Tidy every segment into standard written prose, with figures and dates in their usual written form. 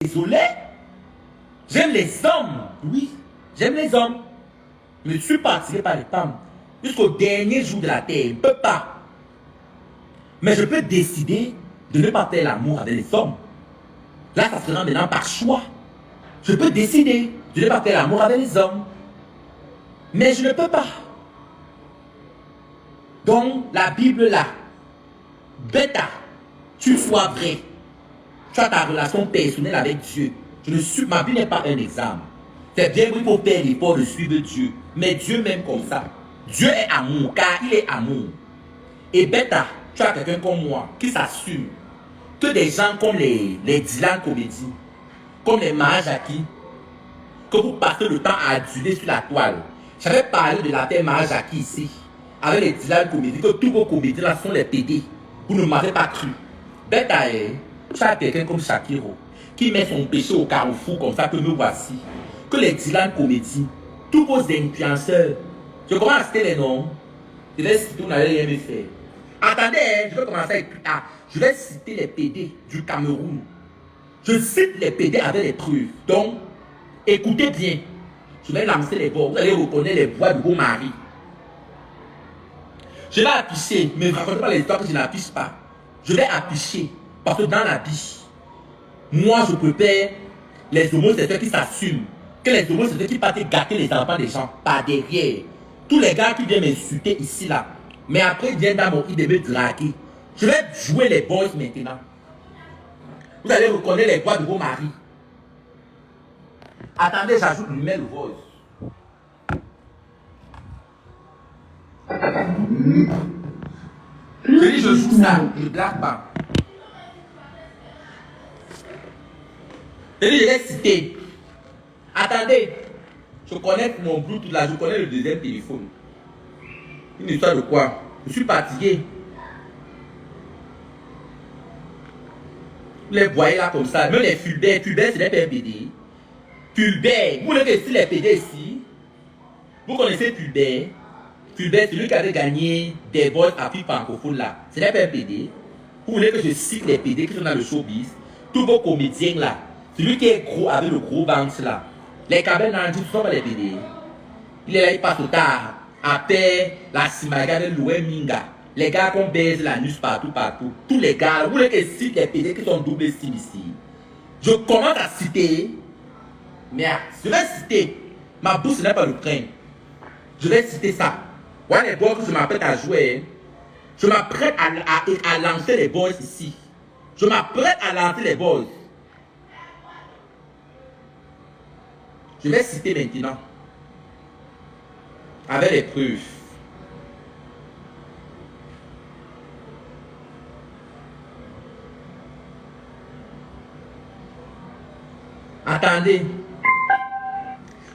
désolé. J'aime les hommes, oui. J'aime les hommes. Je ne suis pas attiré par les femmes. Jusqu'au dernier jour de la terre, je ne peux pas. Mais je peux décider de ne pas faire l'amour avec les hommes. Là, ça sera maintenant par choix. Je peux décider de ne pas faire l'amour avec les hommes. Mais je ne peux pas. Donc, la Bible là, bêta, tu sois vrai. Tu as ta relation personnelle avec Dieu. Ma vie n'est pas un examen. C'est bien oui pour faire l'effort de suivre Dieu. Mais Dieu m'aime comme ça. Dieu est amour, car il est amour. Et bêta, tu as quelqu'un comme moi qui s'assume que des gens comme les Dylan Comédie, comme les Mahajaki, que vous passez le temps à aduler sur la toile. J'avais parlé de l'affaire Mahajaki ici, avec les Dylan Comédie, que tous vos comédiens là sont les PD. Vous ne m'avez pas cru. Bêta, tu as quelqu'un comme Shakiro, qui met son péché au carrefour comme ça que me voici. Que les Dylan Comédie, tous vos influenceurs, je commence à citer les noms, je vais citer, vous n'allez rien me faire. Attendez, je vais commencer avec plus tard. Je vais citer les PD du Cameroun. Je cite les PD avec les preuves. Donc, écoutez bien. Je vais lancer les voix. Vous allez reconnaître les voix de vos maris. Je vais afficher, mais ne racontez pas les histoires que je n'affiche pas. Je vais afficher, parce que dans la vie, moi je préfère les homosexuels qui s'assument que les homosexuels qui partent gâter les enfants des gens par derrière. Tous les gars qui viennent m'insulter ici là, mais après ils viennent dans mon idée de me draguer. Je vais jouer les boys maintenant. Vous allez reconnaître les voix de vos maris. Attendez, j'ajoute le numéro de voice. Je dis je joue ça, je ne blague pas. Je dis je vais citer. Attendez, je connais mon Bluetooth là, je connais le deuxième téléphone. Une histoire de quoi? Je suis fatigué. Vous les voyez là comme ça, même les Fulbert, Fulbert c'est des PD. Fulbert, vous voulez que si les PD ici, vous connaissez Fulbert? Fulbert, c'est lui qui avait gagné des votes à Afrique francophone là. C'est des PD. Vous voulez que je cite les PD qui sont dans le showbiz? Tous vos comédiens là. Celui qui est gros avec le gros ventre là. Les cabines Nandi, ce sont pas les PD. Il est là, il passe au tard. Après la Simaga de Loué Minga. Les gars qu'on baise la nuit partout, partout. Tous les gars, vous voulez que je cite les PD qui sont double style ici? Je commence à citer. Merde, je vais citer. Ma bouche n'est pas le train. Je vais citer ça. Ouais, les boys que je m'apprête à jouer. Je m'apprête à lancer les boys ici. Je m'apprête à lancer les boys. Je vais citer maintenant. Avec les preuves. Attendez.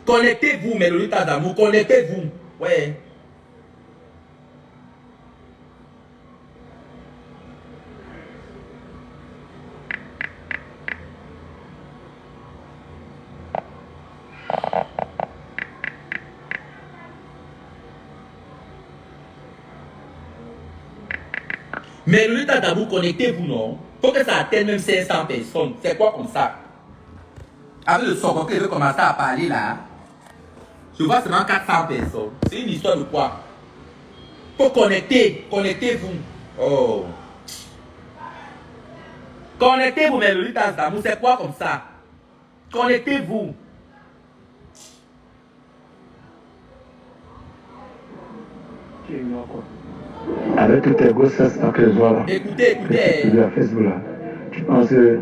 Connectez-vous, Mélodie d'amour. Connectez-vous. Ouais. Mélodie d'amour, connectez-vous, non? Faut que ça atteigne même 500 personnes. C'est quoi comme ça? Avec le son que je vais commencer à parler là, je vois seulement 400 personnes. C'est une histoire de quoi? Faut connecter, connectez-vous. Oh. Connectez-vous, Mélodie d'amour, c'est quoi comme ça? Connectez-vous. Avec toutes tes grossesses que je vois là. Écoutez, écoutez. Sur Facebook là. Tu penses que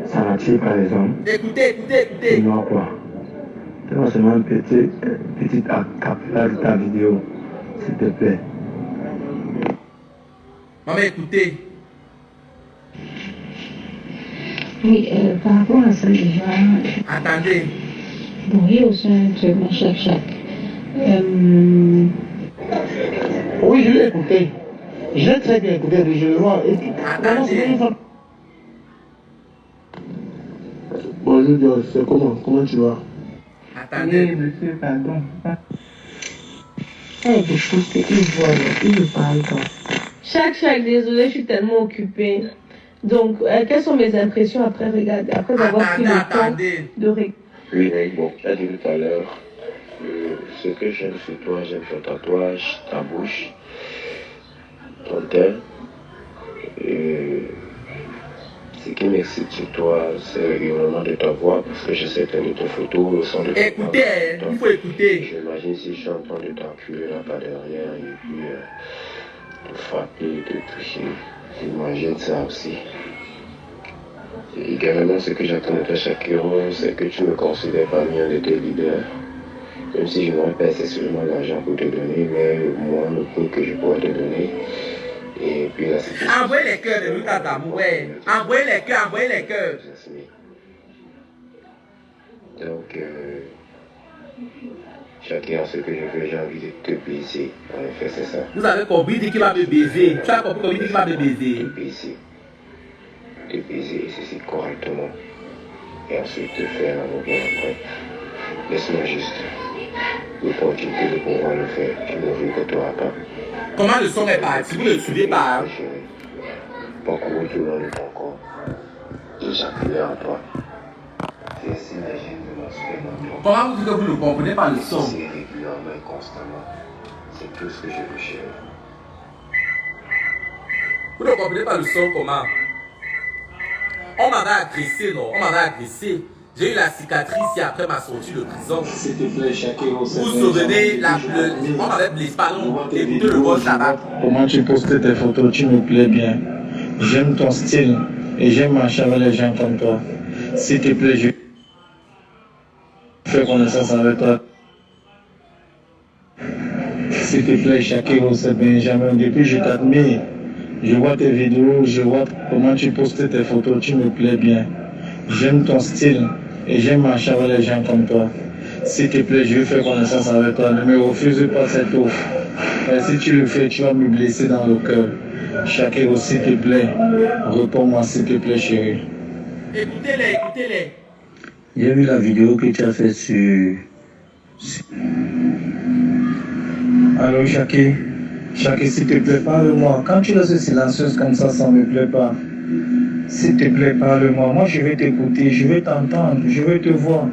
ça n'attire pas les hommes? Écoutez, écoutez, écoutez. C'est non quoi. Fais-moi seulement une petite capella de ta vidéo, s'il te plaît. Maman, écoutez. Oui, par rapport à ça déjà. Attendez. Bon, il y a aussi un truc, mon chef. Oui, je l'ai écouté. Je l'ai très bien écouté, je le vois. Attendez. Bonjour, c'est comment tu vas? Attendez. Oui, monsieur, pardon. Eh, je pense qu'il voit, il ne parle pas. Chaque, désolé, je suis tellement occupée. Donc, quelles sont mes impressions après avoir pris le temps de regarder? Oui, bon, tu as dit tout à l'heure, ce que j'aime sur toi, j'aime ton tatouage, ta bouche, ton teint. Ce qui m'excite sur toi, c'est le rayonnement de ta voix, parce que je sais que de tes photos, le son de ta voix. Écoutez, il faut écouter. J'imagine si je suis en train de t'appuyer là par derrière et puis te frapper, te toucher. J'imagine ça aussi. Et également, ce que j'attends de toi, Shakiro, c'est que tu me considères parmi un de tes leaders. Même si je n'aurais pas nécessairement l'argent pour te donner, mais moi, le peu que je pourrais te donner. Et puis là, c'est envoyez les cœurs de Lucas d'amour, ouais. Envoyez les cœurs, envoyez les cœurs. Donc, chacun ce que je veux, j'ai envie de te baiser. En effet, c'est ça. Vous avez compris, il dit qu'il va me baiser. Tu as compris comment il dit qu'il va me baiser. Te baiser, et ceci correctement. Et ensuite te faire l'amour bien après. Laisse-moi juste l'opportunité de pouvoir le faire. Je ne veux que toi pas. Comment le son est parti? Vous ne le suivez pas? Parcours tout le long de ton corps. Éjaculer en toi. C'est ainsi la gêne de l'enseignement. Comment vous dites que vous ne comprenez pas le son? C'est régulièrement et constamment. C'est tout ce que je veux, chérie. Vous ne comprenez pas le son comment? On m'avait agressé, non? On m'avait agressé. J'ai eu la cicatrice et après ma sortie de prison. Vous vous souvenez, on m'avait blessé, pardon, écoutez le boss là-bas. Comment tu postes tes photos, tu me plais bien. J'aime ton style et j'aime marcher avec les gens comme toi. S'il te plaît, je fais connaissance avec toi. S'il te plaît, Shakiro, c'est Benjamin. Depuis je t'admire. Je vois tes vidéos, je vois comment tu postes tes photos, tu me plais bien. J'aime ton style et j'aime marcher avec les gens comme toi. S'il te plaît, je veux faire connaissance avec toi. Ne me refuse pas cette offre. Et si tu le fais, tu vas me blesser dans le cœur. Shakiro, s'il te plaît, réponds-moi s'il te plaît, chérie. Écoutez-les, écoutez-les. J'ai vu la vidéo que tu as faite sur... Allô, Shaki. Shaki, s'il te plaît, parle-moi. Quand tu restes silencieuse comme ça ne me plaît pas. S'il te plaît, parle-moi. Moi, je vais t'écouter, je vais t'entendre, je vais te voir.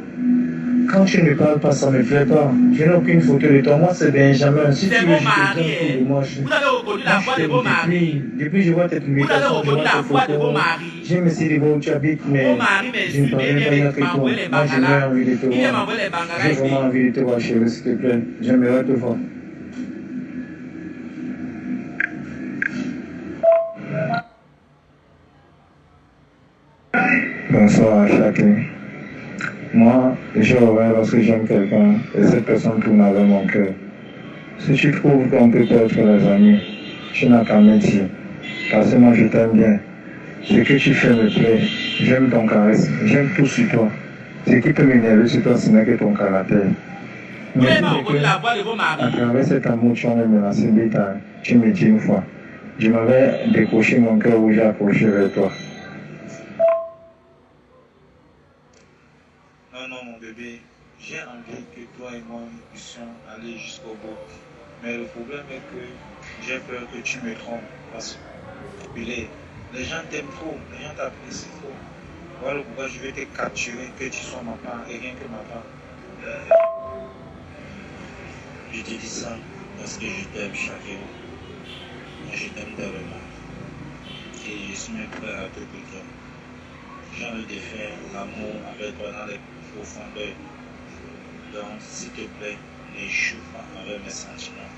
Quand tu ne parles pas, ça ne me plaît pas. Je n'ai aucune photo de toi. Moi, c'est Benjamin. Si c'est tu mon veux, mari. Vous avez reconnu la voix de vos maris. Depuis, je vois tes publications. Vous avez reconnu la voix de vos maris. Je me suis dit où tu habites, mais vos maris, mais je ne parlais pas avec toi. Moi, j'ai vraiment envie de te voir. J'ai vraiment envie de te voir, chérie, s'il te plaît. J'aimerais te voir. Bonsoir, Shaki. Moi, je reviens parce que j'aime quelqu'un et cette personne tourne avec mon cœur. Si tu trouves qu'on peut être les amis, tu n'as qu'à me dire. Parce que moi, je t'aime bien. Ce que tu fais me plaît. J'aime ton caresse. J'aime tout sur toi. Ce qui peut m'énerver sur toi, ce n'est que ton caractère. Vous n'avez pas reconnu la voix de vos maris. À travers cet amour, tu en es menacé bétail. Tu me dis une fois. Je m'avais décroché mon cœur où j'ai accroché vers toi. Non, mon bébé, j'ai envie que toi et moi nous puissions aller jusqu'au bout. Mais le problème est que j'ai peur que tu me trompes. Parce que les gens t'aiment trop, les gens t'apprécient trop. Voilà pourquoi je vais te capturer, que tu sois ma part et rien que ma part. Je te dis ça parce que je t'aime, Shakiro. Moi, je t'aime tellement. Et je suis même prêt à tout pour toi. J'ai envie de faire l'amour avec toi dans les profondeurs. Donc, s'il te plaît, ne joue pas avec mes sentiments.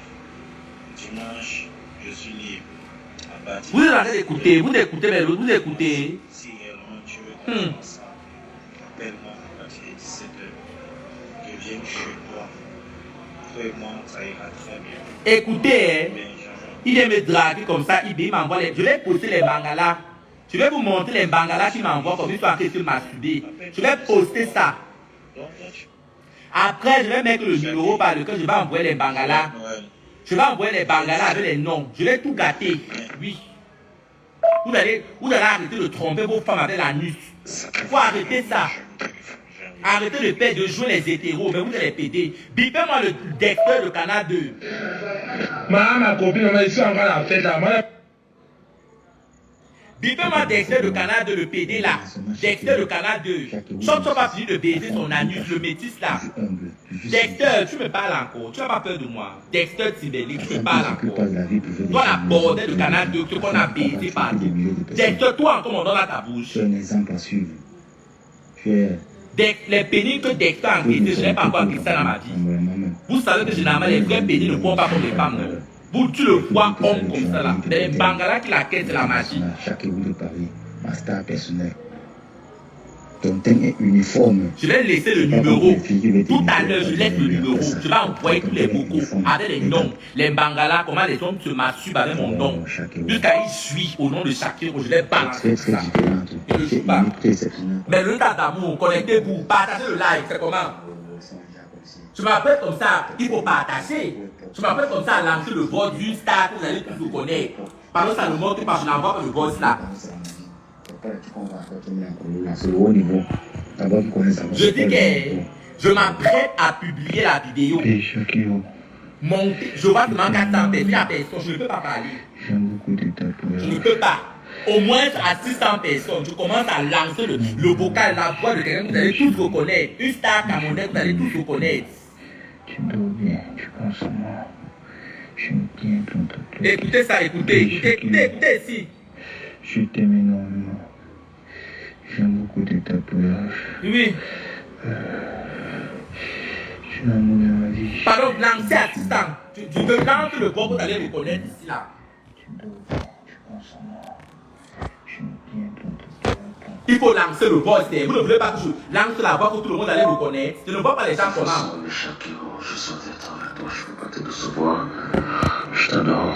Dimanche, je suis libre. Vous êtes en train d'écouter, vous écoutez les autres, vous écoutez. Si réellement tu veux qu'on fasse ensemble, appelle-moi à partir de 17h. Je viens chez toi. Toi et moi, ça ira très bien. Écoutez, il vient me draguer comme ça, il m'envoie les... Je vais poster les bangalas. Je vais vous montrer les bangalas qu'il m'envoie comme il faut en train de masturber. Je vais poster ça. Après, je vais mettre le numéro par lequel je vais envoyer les bangalas. Je vais envoyer les bangalas avec les noms. Je vais tout gâter. Oui. Vous allez arrêter de tromper vos femmes avec la nuque. Il faut arrêter ça. Arrêtez de jouer les hétéros, mais vous allez péter. Bipez-moi le Dexter de Canal 2. Ma copine, on a ici encore la fête là. Bipez-moi Dexter de Canal 2, le PD là. Dexter de Canal 2. Chop pas fini de baiser son anus, le métis là. Dexter, tu me parles encore. Tu n'as pas peur de moi. Dexter Tibeli, tu me parles encore. Toi, la bordelle de Canal 2, ce qu'on a baisé partout. Dexter, toi encore, on donne à ta bouche. Tu es un exemple à suivre. Les pénis que Dexter a enquêté, je n'ai pas encore appris ça dans ma vie. Vous savez que généralement, les vrais pénis ne font pas comme les femmes. Non? Vous, tu le vois homme comme ça là. Les Bangalas qui la quête, c'est la magie. Chaque roue de Paris, ma star personnelle. Ton teint est uniforme. Je vais laisser le numéro. Tout à l'heure, je laisse le numéro. Je vais envoyer tous les bocaux avec les noms. Les Bangalas, comment les hommes se masturbent avec mon nom. Jusqu'à y suivre au nom de Shakiro, je les balance. C'est très différent. C'est unique, exceptionnel. Mais le tas d'amour, connectez-vous, partagez le live, c'est comment? Je m'appelle comme ça, il faut partager. Je m'appelle comme ça à lancer le vote d'une star que vous allez tous vous connaître. Pardon, ça ne montre pas, je n'envoie pas le vote là. C'est le haut niveau. D'abord, tu connais ça. Je dis que je m'apprête à publier la vidéo. Je vois seulement 400 personnes, je ne peux pas parler. Je ne peux pas. Au moins à 600 personnes, je commence à lancer le vocal, la voix de quelqu'un que vous allez tous reconnaître. Une star camerounaise que vous allez tous reconnaître. Tu dors bien, tu penses à moi. J'aime bien ton tatouage. Écoutez ça, écoutez ici. Je t'aime énormément. J'aime beaucoup tes tatouages. Oui. Tu es l'amour de ma vie. Pardon, lancez à 600. Tu veux lancer le voix que vous allez reconnaître ici là. Tu dors bien, tu penses à moi. J'aime bien ton tatouage. Il faut lancer le voix. Vous ne voulez pas que je lance la voix que tout le monde allait reconnaître. Je ne vois pas les gens comment. Je souhaite être avec toi, je ne peux pas te décevoir. Je t'adore.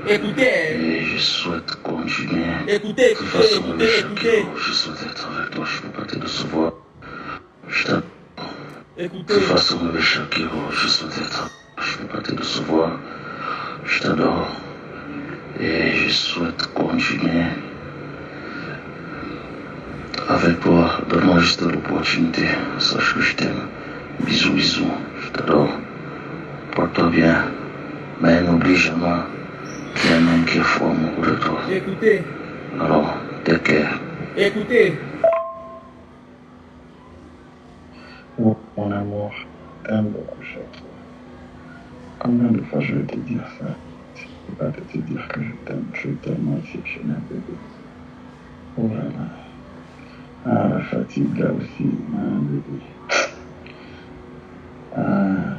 Écoutez. Et je souhaite continuer. Écoutez. Je souhaite être avec toi, je ne peux pas te décevoir. Je t'adore. Écoutez. De façon de Shakiro, je souhaite être. Je ne peux pas te décevoir. Je t'adore. Et je souhaite continuer. Avec toi, donne-moi juste l'opportunité. Sache que je t'aime. Bisous, bisous. Je t'adore. Porte-toi bien. Mais n'oublie jamais qu'il y a un homme qui est fort amoureux de toi. Écoutez. Alors, take care. Écoutez. Oh, mon amour, t'aime beaucoup, Shakiro. Combien de fois je vais te dire ça? Je ne peux pas te dire que je t'aime. Je suis tellement exceptionnel, bébé. Oh là là. Ah, la fatigue là aussi, hein, bébé. Ah,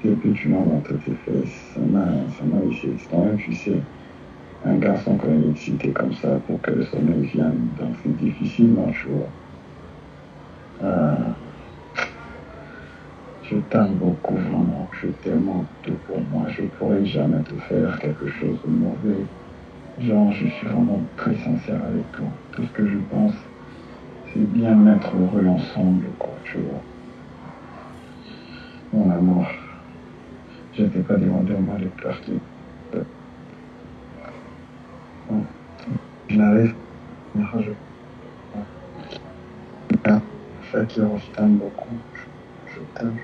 depuis que tu m'as montré tes fesses, ça m'a laissé. Toi-même, tu sais, un garçon quand il est excité comme ça pour que le sommeil vienne, donc c'est difficilement, tu vois. Ah, je t'aime beaucoup, vraiment. Je suis tellement tout pour moi. Je ne pourrais jamais te faire quelque chose de mauvais. Genre, je suis vraiment très sincère avec toi. Tout ce que je pense, c'est bien mettre heureux ensemble, quoi, tu vois. Mon amour, je ne t'ai pas demandé au moins de partir. Je n'arrive pas. Shakiro, je t'aime beaucoup. Je t'aime.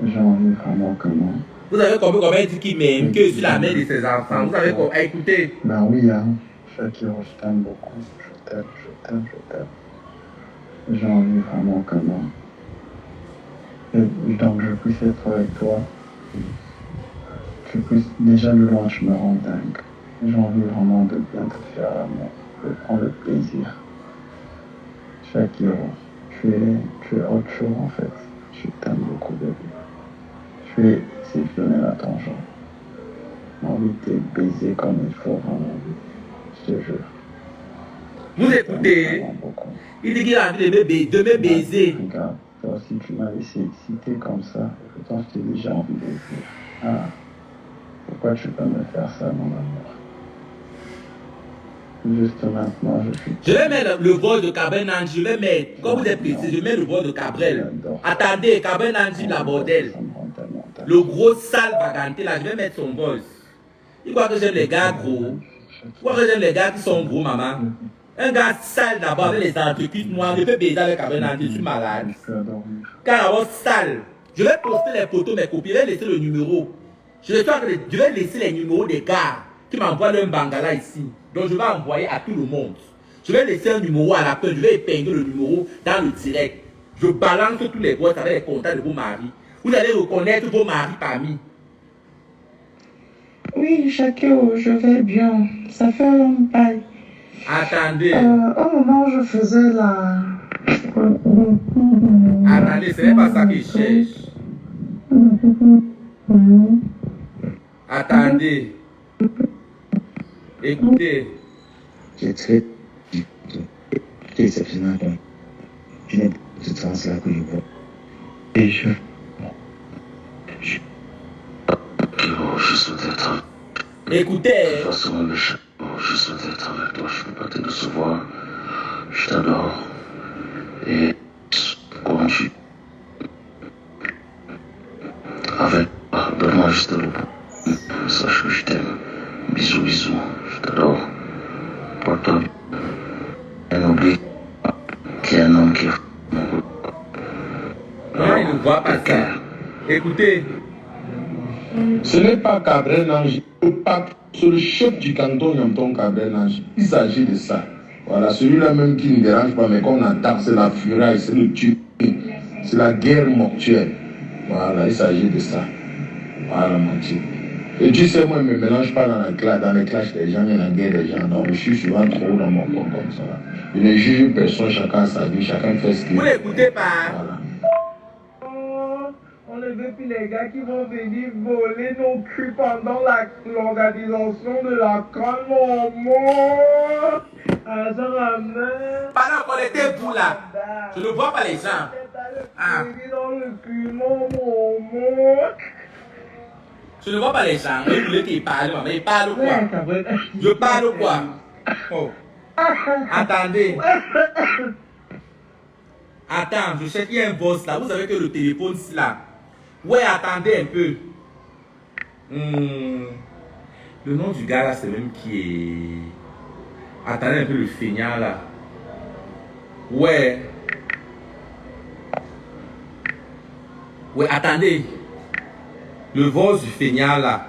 J'ai envie vraiment que non. Vous avez compris comment il dit qu'il m'aime, que je suis la mère de ses enfants. Vous avez compris, écoutez. Ben oui, hein. Shakiro, je t'aime beaucoup. Je t'aime. J'ai envie vraiment que non. Et donc je puisse être avec toi. Je puisse, déjà de loin, je me rends dingue. J'ai envie vraiment de bien te faire l'amour, de prendre le plaisir. Shakiro, tu es autre chose en fait. Je t'aime beaucoup, bébé. Tu es exceptionnel à ton genre. J'ai envie de te baiser comme il faut, vraiment. Je te jure. Vous écoutez. Il dit qu'il a envie de me baiser. Regarde, toi aussi tu m'as laissé excité comme ça. Et pourtant je t'ai déjà envie de le dire. Ah, pourquoi tu peux me faire ça, mon amour? Juste maintenant, je suis... Je vais mettre le vol de Cabrel Nanji, je vais mettre, comme vous êtes précis, je mets le vol de Cabrel. Attendez, Cabrel Nanji, la bordel. Le gros sale vaganté là, je vais mettre son voice. Il croit que j'aime les gars gros. Il croit que j'aime les gars qui sont gros, maman. Un gars sale d'abord avec les entrecuits noirs, je peux baiser avec Cabrel Nanji, je suis malade. Car d'abord sale. Je vais poster les photos, mes copies, je vais laisser le numéro. Je vais laisser les numéros des gars qui m'envoient un bangala ici. Donc je vais envoyer à tout le monde. Je vais laisser un numéro à la fin, je vais épingler le numéro dans le direct. Je balance tous les voix avec les contacts de vos maris. Vous allez reconnaître vos maris parmi. Oui, Shakeo, je vais bien. Ça fait un bail. Attendez. Au moment où je faisais la... Attendez, ce n'est pas ça qu'il cherche. Attendez. Écoutez. C'est très exceptionnel. Je n'ai pas de sens là que je vois. Et je souhaite être. Écoutez. De toute façon, je souhaite être avec toi. Je ne peux pas te décevoir. Je t'adore. Et quand tu. Avec toi, donne-moi juste le repos. Sache que je t'aime. Bisous, bisous. Je t'adore. Porte-toi bien. Et n'oublie pas qu'il y a un homme qui est mon groupe. Non, il ne voit pas ça. Écoutez. Ce n'est pas Cabrel Nangi, c'est le chef du canton Yamton Cabrel Nangi. Il s'agit de ça. Voilà, celui-là même qui ne dérange pas, mais qu'on entend, c'est la furaille, c'est le tue, c'est la guerre mortuelle. Voilà, il s'agit de ça. Voilà, mon type. Et tu sais, moi, je ne me mélange pas dans les clashs des gens et dans la guerre des gens. Donc, je suis souvent trop dans mon compte comme ça. Je ne juge personne, chacun sa vie, chacun fait ce qu'il veut. Vous n'écoutez pas. Voilà. On ne veut plus les gars qui vont venir voler nos culs pendant l'organisation de la grande maman. Pendant qu'on était vous là, je ne vois pas les gens. Ah. Dans le cul, mon maman. Je ne vois pas les gens. Vous voulez qu'ils parlent, mais ils parlent quoi? Je parle quoi? Oh. Attendez. Attends, je sais qu'il y a un boss là. Vous savez que le téléphone c'est là. Ouais, attendez un peu. Le nom du gars là, c'est même qui est. Attendez un peu le feignant là. Ouais. Ouais, attendez. Le boss du feignant là.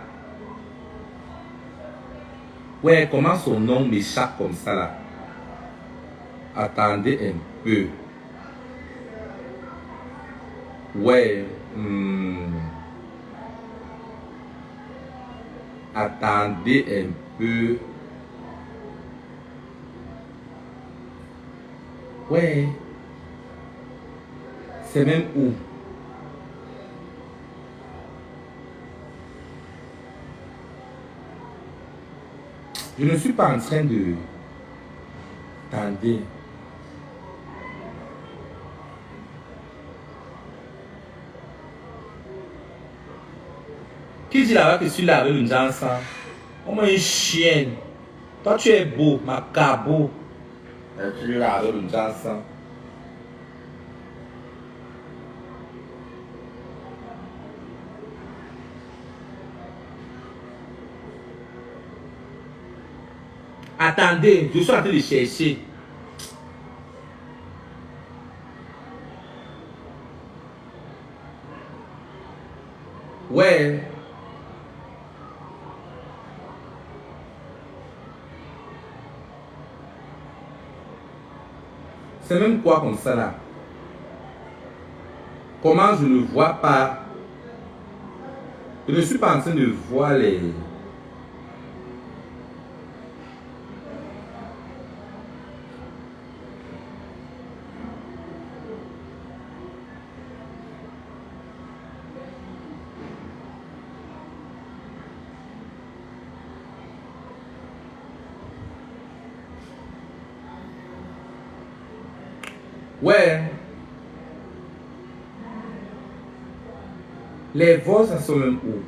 Ouais, comment son nom m'échappe comme ça là? Attendez un peu. Ouais. Attendez un peu. Ouais. C'est même où? Je ne suis pas en train de... Attendez. Qui dit là-bas que je suis là avec une danse? Comme une chienne. Toi, tu es beau, macabo. Tu es là avec une danse. Attendez, je suis en train de chercher. Ouais. C'est même quoi comme ça là? Comment je ne vois pas? Je ne suis pas en train de voir les... Ouais. Les voix, ça sont même où?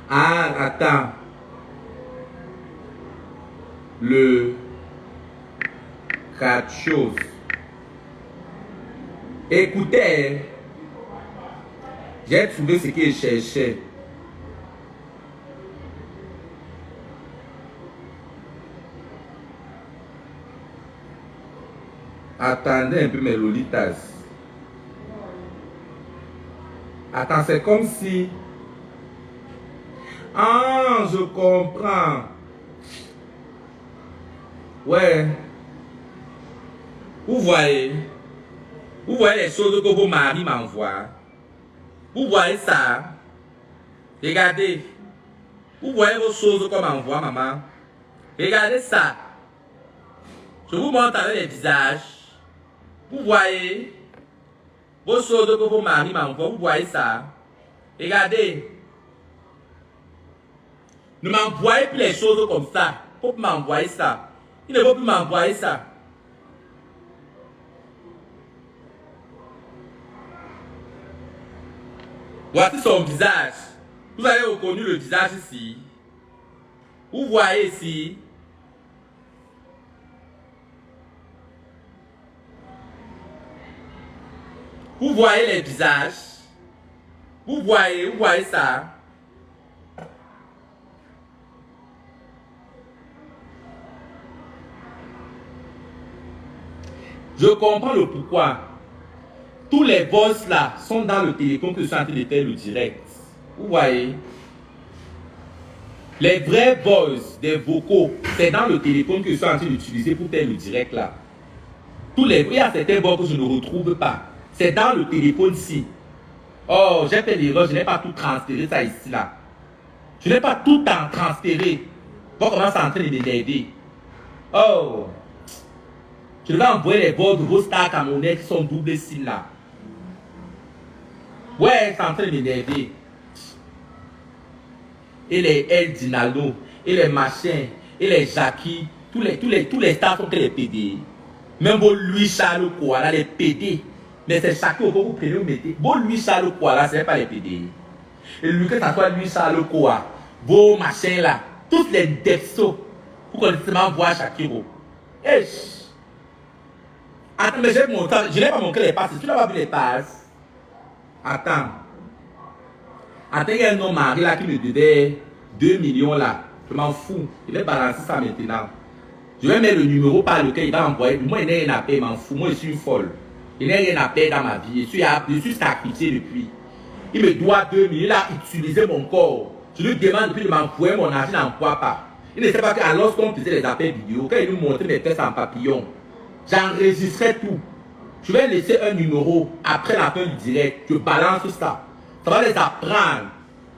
Ah, attends. Le... Quatre choses. Écoutez. J'ai trouvé ce qu'il cherchait. Attendez un peu mes lolitas. Attends, c'est comme si... Ah, je comprends. Ouais. Vous voyez les choses que vos maris m'envoient. Vous voyez ça. Regardez. Vous voyez vos choses qu'on m'envoie, maman. Regardez ça. Je vous montre avec les visages. Vous voyez vos choses que vos maris m'envoient. Vous voyez ça. Regardez. Ne m'envoyez plus les choses comme ça. Il faut m'envoyer ça. Il ne faut plus m'envoyer ça. Voici son visage. Vous avez reconnu le visage ici. Vous voyez ici. Vous voyez les visages. Vous voyez ça. Je comprends le pourquoi. Tous les boss là sont dans le téléphone que je suis en train de faire le direct. Vous voyez? Les vrais boss des vocaux, c'est dans le téléphone que je suis en train d'utiliser pour faire le direct là. Il y a certains boss que je ne retrouve pas. C'est dans le téléphone-ci. Oh, j'ai fait l'erreur, je n'ai pas tout transféré ça ici là. Je n'ai pas tout transféré. Bon, comment c'est en train de m'aider? Oh! Je vais envoyer les bords de vos stars camerounais qui sont double signes là. Ouais, c'est en train de m'énerver. Et les El Dinalo, et les machins, et les Jackie, tous les stars sont que les PD. Même vos Louis Charles Kouala, les PD. Mais c'est chacun que vous prenez, vous mettez. Vos Louis Charles Kouala, ce n'est pas les PD. Et lui, que ça soit Louis Charles Kouala, vos machins là, tous les Depso, pour qu'on seulement voit Shakiro. Attends, mais je n'ai pas montré les passes. Tu n'as pas vu les passes? Attends. Attends, il y a un homme mari là qui me devait 2 millions là. Je m'en fous. Il va balancer ça maintenant. Je vais mettre le numéro par lequel il va envoyer. Moi, il n'y a rien à payer, je m'en fous. Moi, je suis une folle. Il n'y a rien à payer dans ma vie. Je suis sacrifié depuis. Il me doit 2 millions. Il a utilisé mon corps. Je lui demande depuis de m'envoyer mon argent, il n'envoie pas. Il ne sait pas que lorsqu'on faisait les appels vidéo, quand il nous montrait mes fesses en papillon, j'enregistrais tout. Je vais laisser un numéro après la fin du direct. Je balance ça. Ça va les apprendre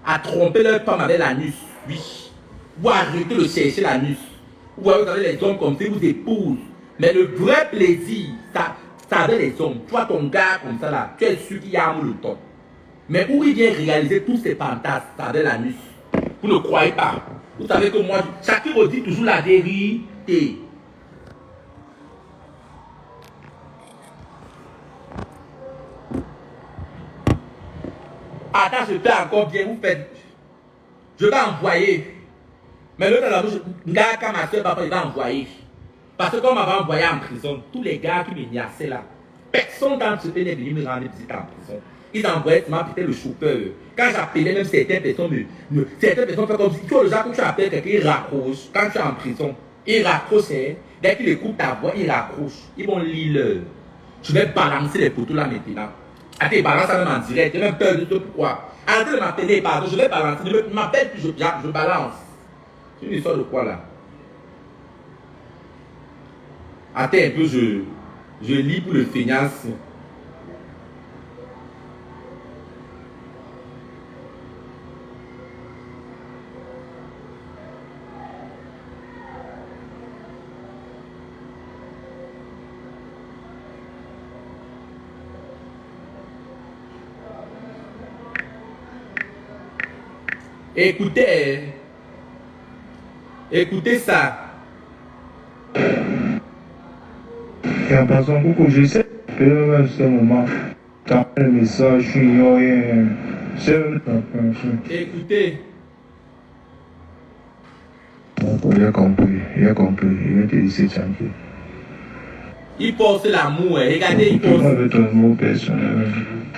à tromper leur femme avec l'anus. Oui. Vous arrêtez de chercher l'anus. Vous voyez, vous avez les hommes comme ça, vous épousent. Mais le vrai plaisir, ça avec les hommes. Tu vois ton gars comme ça là, tu es sûr qu'il y a un le top. Mais où il vient réaliser tous ces fantasmes, ça avec l'anus. Vous ne croyez pas. Vous savez que moi, chacun me dit toujours la vérité. Attends, je fais encore bien, vous faites. Je vais envoyer. Mais l'autre là, quand ma soeur papa, il va envoyer. Parce que comme on m'avait envoyé en prison, tous les gars qui m'ignaçaient là, personne d'entre eux n'est venu me rendre visite en prison. Ils envoyaient peut-être le chauffeur. Quand j'appelais même certaines personnes, certaines personnes font comme si tu vois le genre que tu appelles quelqu'un, il raccroche. Quand tu es en prison, il raccroche. Dès qu'il écoute ta voix, il raccroche. Ils vont lire l'heure. Je vais balancer les photos là maintenant. Attends, il balance ça même en direct. J'ai même peur de tout pourquoi. Arrêtez de m'appeler, pardon, je vais balancer. Ne m'appelle plus, je balance. C'est une histoire de quoi là? Attends un peu, je lis pour le feignasse. Écoutez ça. Il y a personne beaucoup, je sais, à ce moment, dans le message, je suis Écoutez. Il a compris, il va te laisser tranquille. Il pense l'amour, regardez, il pense. Moi, avec ton mot personnel.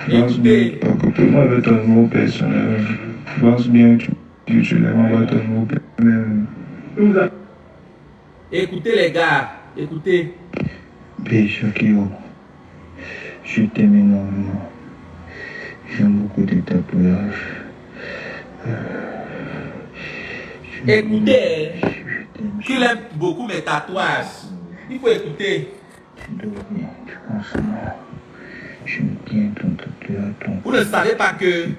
Écoutez. Moi, avec ton mot personnel. Je pense bien que tu l'aimes avec ton mot personnel. Écoutez les gars, écoutez. Shakiro, je t'aime énormément. J'aime beaucoup de ta courage. Écoutez, qu'il aime beaucoup mes tatouages. Il faut écouter. Vous ne savez pas que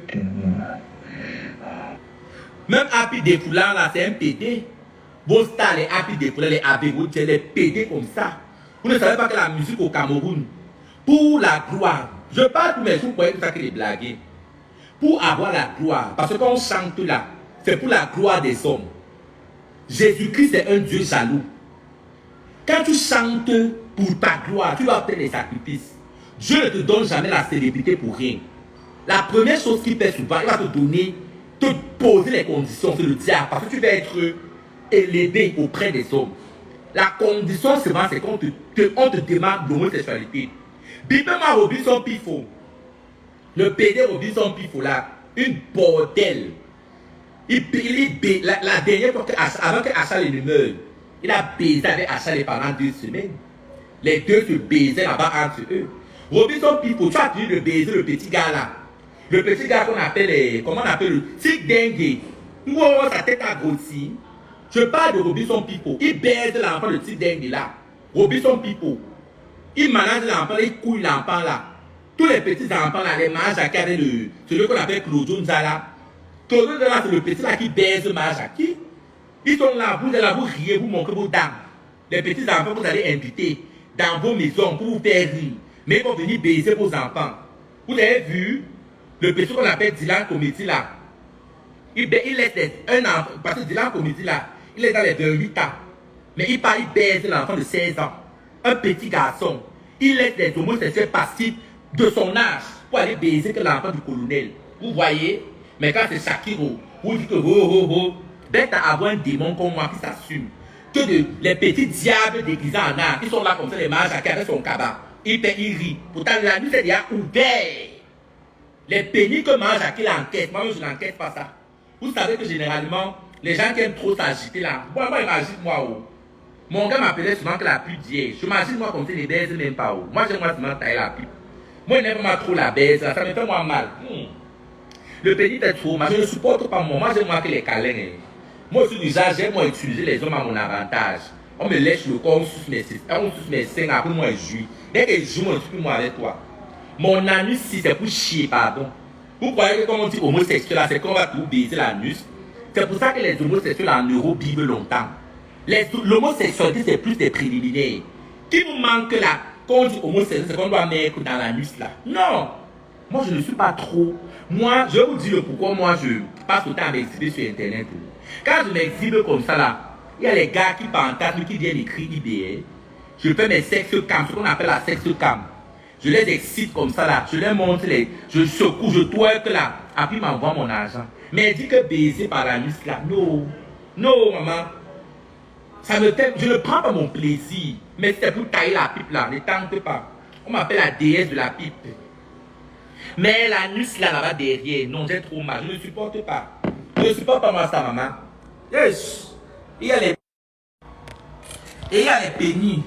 même Happy Défoulant là, c'est un PD. Vos stars, les Happy Défoulant, les Abégout, c'est les PD comme ça. Vous ne savez pas que la musique au Cameroun, pour la gloire, je parle pour mes sous, vous croyez que ça que les blagues. Pour avoir la gloire, parce que quand on chante là, c'est pour la gloire des hommes. Jésus-Christ est un Dieu jaloux. Quand tu chantes pour ta gloire, tu vas obtenir des sacrifices. Dieu ne te donne jamais la célébrité pour rien. La première chose qu'il fait souvent, il va te donner, te poser les conditions, c'est le diable, parce que tu vas être élevé auprès des hommes. La condition souvent, c'est qu'on te demande l'homosexualité. Bipement Robinson Pifo, le PD Robinson Pifo là, une bordel. La dernière fois, avant que Achal ne meure, il a baisé avec Achal pendant 2 semaines. Les deux se baisaient là-bas entre eux. Robinson Pifo, tu as pu le baiser, le petit gars là. Le petit gars qu'on appelle, comment on appelle le tic dengue. Moi, sa tête a grossi. Je parle de Robinson Pifo. Il baise l'enfant de tic dengue là. Robinson Pifo. Il manage l'enfant, il couille l'enfant là. Tous les petits enfants là, les Mahajaki avec celui qu'on appelle Claudio Nzala. Claudio Nzala, c'est le petit là qui baise Mahajaki. Ils sont là, vous allez là, vous riez, vous montrez vos dames. Les petits enfants, vous allez inviter dans vos maisons pour vous faire rire. Mais ils vont venir baiser vos enfants. Vous avez vu le petit qu'on appelle Dylan Comédie là. Il laisse un enfant, parce que Dylan Comédie là, il est dans les 28 ans. Mais il baise l'enfant de 16 ans. Un petit garçon. Il laisse des homosexuels passifs de son âge pour aller baiser que l'enfant du colonel. Vous voyez? Mais quand c'est Shakiro, vous dites que bête à avoir un démon comme moi qui s'assume. Que les petits diables déguisés en âme, qui sont là comme ça, les mages avec son cabas. Il rit. Pourtant, la nuit, c'est déjà ouvert. Les pénis que mange à qui l'enquête, moi, je n'enquête pas ça. Vous savez que généralement, les gens qui aiment trop s'agiter là, moi, imagine-moi, oh. Mon gars m'appelait souvent que la pipe d'hier. Je m'imagine moi comme ça, les baises même pas, oh. Moi, j'aime moi seulement tailler la pipe. Moi, il n'aime pas trop la baise, ça me fait moi mal. Le pénis est trop, moi, je ne supporte pas moi. Moi, j'aime moi que les câlins. Moi, je suis déjà, j'aime moi utiliser les hommes à mon avantage. On me lèche le corps, on suce mes seins, après moi, je jouis. Dès que je joue, on suit moi avec toi. Mon anus, si c'est pour chier, pardon. Vous croyez que quand on dit homosexuel, c'est qu'on va tout baiser l'anus. C'est pour ça que les homosexuels en Europe vivent longtemps. L'homosexualité, c'est plus des préliminaires. Qui vous manque là, quand on dit homosexuel, c'est qu'on doit mettre dans l'anus là. Non. Moi, je ne suis pas trop. Moi, je vais vous dire pourquoi moi, je passe autant à m'exhiber sur Internet. Quand je m'exhibe comme ça là, il y a les gars qui fantasment, qui viennent écrire IBL. Je fais mes sex cam, ce qu'on appelle la sex cam. Je les excite comme ça là, je les montre, je secoue, je twerk là, après ils m'envoient mon argent. Mais elle dit que baiser par la nuit là, non, non maman, ça me fait, je ne prends pas mon plaisir, mais c'est pour tailler la pipe là, ne tente pas. On m'appelle la déesse de la pipe. Mais la nuit là-bas derrière, non, j'ai trop mal, je ne supporte pas. Je ne supporte pas moi ça maman. Yes. Il y a les pénis.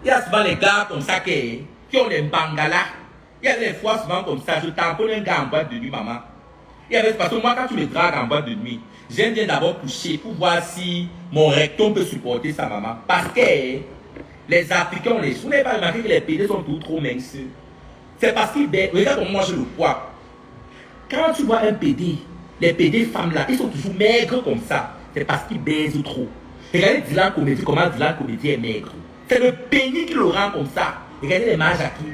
Il y a souvent les gars comme ça qui ont des bangalas. Il y a des fois souvent comme ça, je tamponne un gars en boîte de nuit, maman. Il y avait parce que moi, quand tu me dragues en boîte de nuit, j'aime bien d'abord toucher pour voir si mon rectum peut supporter ça, maman. Parce que les Africains, vous n'avez pas remarqué que les pédés sont tout trop minces. C'est parce qu'ils baissent. Regarde comment moi je le vois. Quand tu vois un pédé, les pédés femmes là, ils sont toujours maigres comme ça. C'est parce qu'ils baisent trop. Regardez Dylan Comédie, comment Dylan Comédie est maigre. C'est le pénis qui le rend comme ça. Regardez les mages à qui.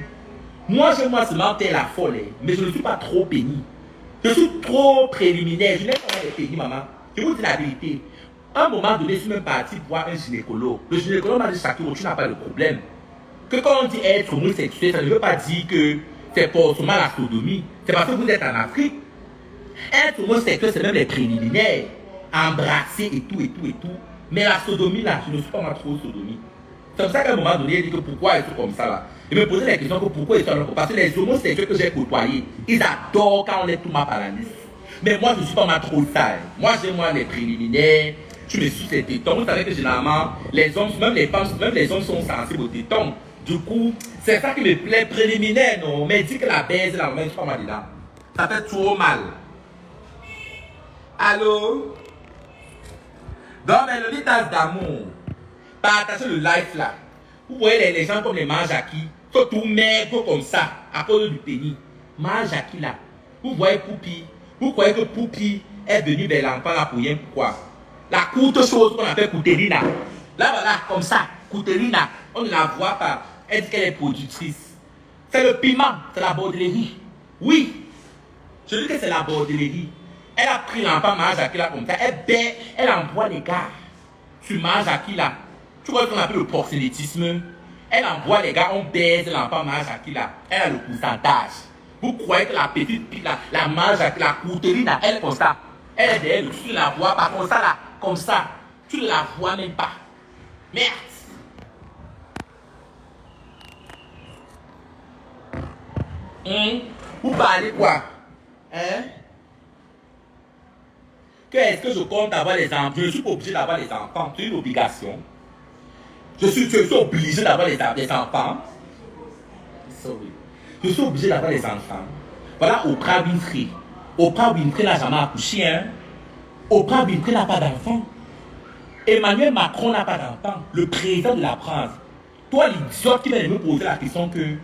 Moi, j'aime moi seulement faire la folle, mais je ne suis pas trop pénis. Je suis trop préliminaire. Je n'aime pas les pénis, maman. Je vous dis la vérité. À un moment donné, je suis même parti voir un gynécologue. Le gynécologue m'a dit, Shakiro, tu n'as pas de problème. Que quand on dit être homosexuel, ça ne veut pas dire que c'est forcément la sodomie. C'est parce que vous êtes en Afrique. Être homosexuel, c'est même les préliminaires. Embrasser et tout, et tout, et tout. Mais la sodomie, là, je ne suis pas moi trop sodomie. C'est comme ça qu'à un moment donné, il dit que pourquoi ils sont comme ça, là. Il me posait la question que pourquoi ils sont comme ça. Parce que les homosexuels que j'ai côtoyés, ils adorent quand on est tout mal par la nuit. Mais moi, je ne suis pas moi trop sale. Moi, j'aime moi les préliminaires. Tu me suis ces tétons. Vous savez que généralement, les hommes, même les femmes, même les hommes sont sensibles aux tétons. Du coup, c'est ça qui me plaît, préliminaire, non. Mais dit que la baise, là, je ne suis pas moi dedans. Ça fait trop mal. Allô? Donc, mais le litage d'amour, partagez le live là. Vous voyez les gens comme les Manjaki, sont tout maigres comme ça, à cause du pénis. Manjaki là. Vous voyez Poupi. Vous croyez que Poupi est venu vers l'enfant là pour rien, pourquoi? La courte chose qu'on appelle Coutelina. Là, voilà, comme ça, Coutelina, on ne la voit pas. Elle dit qu'elle est productrice. C'est le piment, c'est la bordellerie. Oui, je dis que c'est la bordellerie. Elle a pris l'enfant Manjaki là comme ça. Elle envoie les gars sur Manjaki là. Tu vois ce qu'on appelle le proxénétisme. Elle envoie les gars, on baise l'enfant Manjaki là. Elle a le pourcentage. Vous croyez que la petite fille là, la Manjaki, la Coutelina là, elle est comme ça. Elle est derrière, tu ne la vois pas comme ça là, comme ça. Tu ne la vois même pas. Merde. Vous parlez quoi? Hein? Est-ce que je compte avoir les enfants? Je ne suis pas obligé d'avoir les enfants. C'est une obligation. Je suis obligé d'avoir les enfants. Sorry. Je suis obligé d'avoir les enfants. Voilà Oprah Winfrey. Oprah Winfrey n'a jamais accouché. Hein? Oprah Winfrey n'a pas d'enfant. Emmanuel Macron n'a pas d'enfant. Le président de la France. Toi, l'idiote qui vient de me poser la question que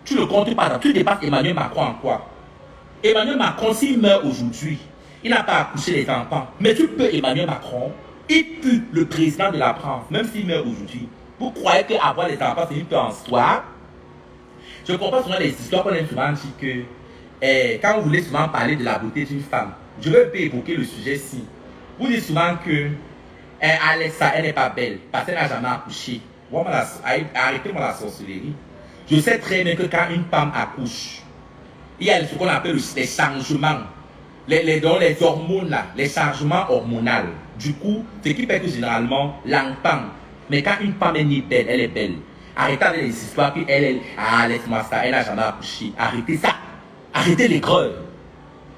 tu ne comptes pas. Tu dépasses Emmanuel Macron en quoi? Emmanuel Macron, s'il meurt aujourd'hui, il n'a pas accouché les enfants. Mais tu peux, Emmanuel Macron, il pue le président de la France, même s'il meurt aujourd'hui. Vous croyez qu'avoir les enfants, c'est une peu en soi? Je comprends souvent les histoires qu'on aime souvent dire que quand vous voulez souvent parler de la beauté d'une femme, je veux évoquer le sujet-ci. Vous dites souvent que Alexa, elle n'est pas belle parce qu'elle n'a jamais accouché. Arrêtez-moi la sorcellerie. Je sais très bien que quand une femme accouche, il y a ce qu'on appelle les changements. Les hormones là, les changements hormonaux. Du coup, ce qui fait que généralement, l'enfant, mais quand une femme est née belle, elle est belle. Arrêtez avec les histoires laisse-moi ça, elle n'a jamais accouché. Arrêtez ça. Arrêtez l'école.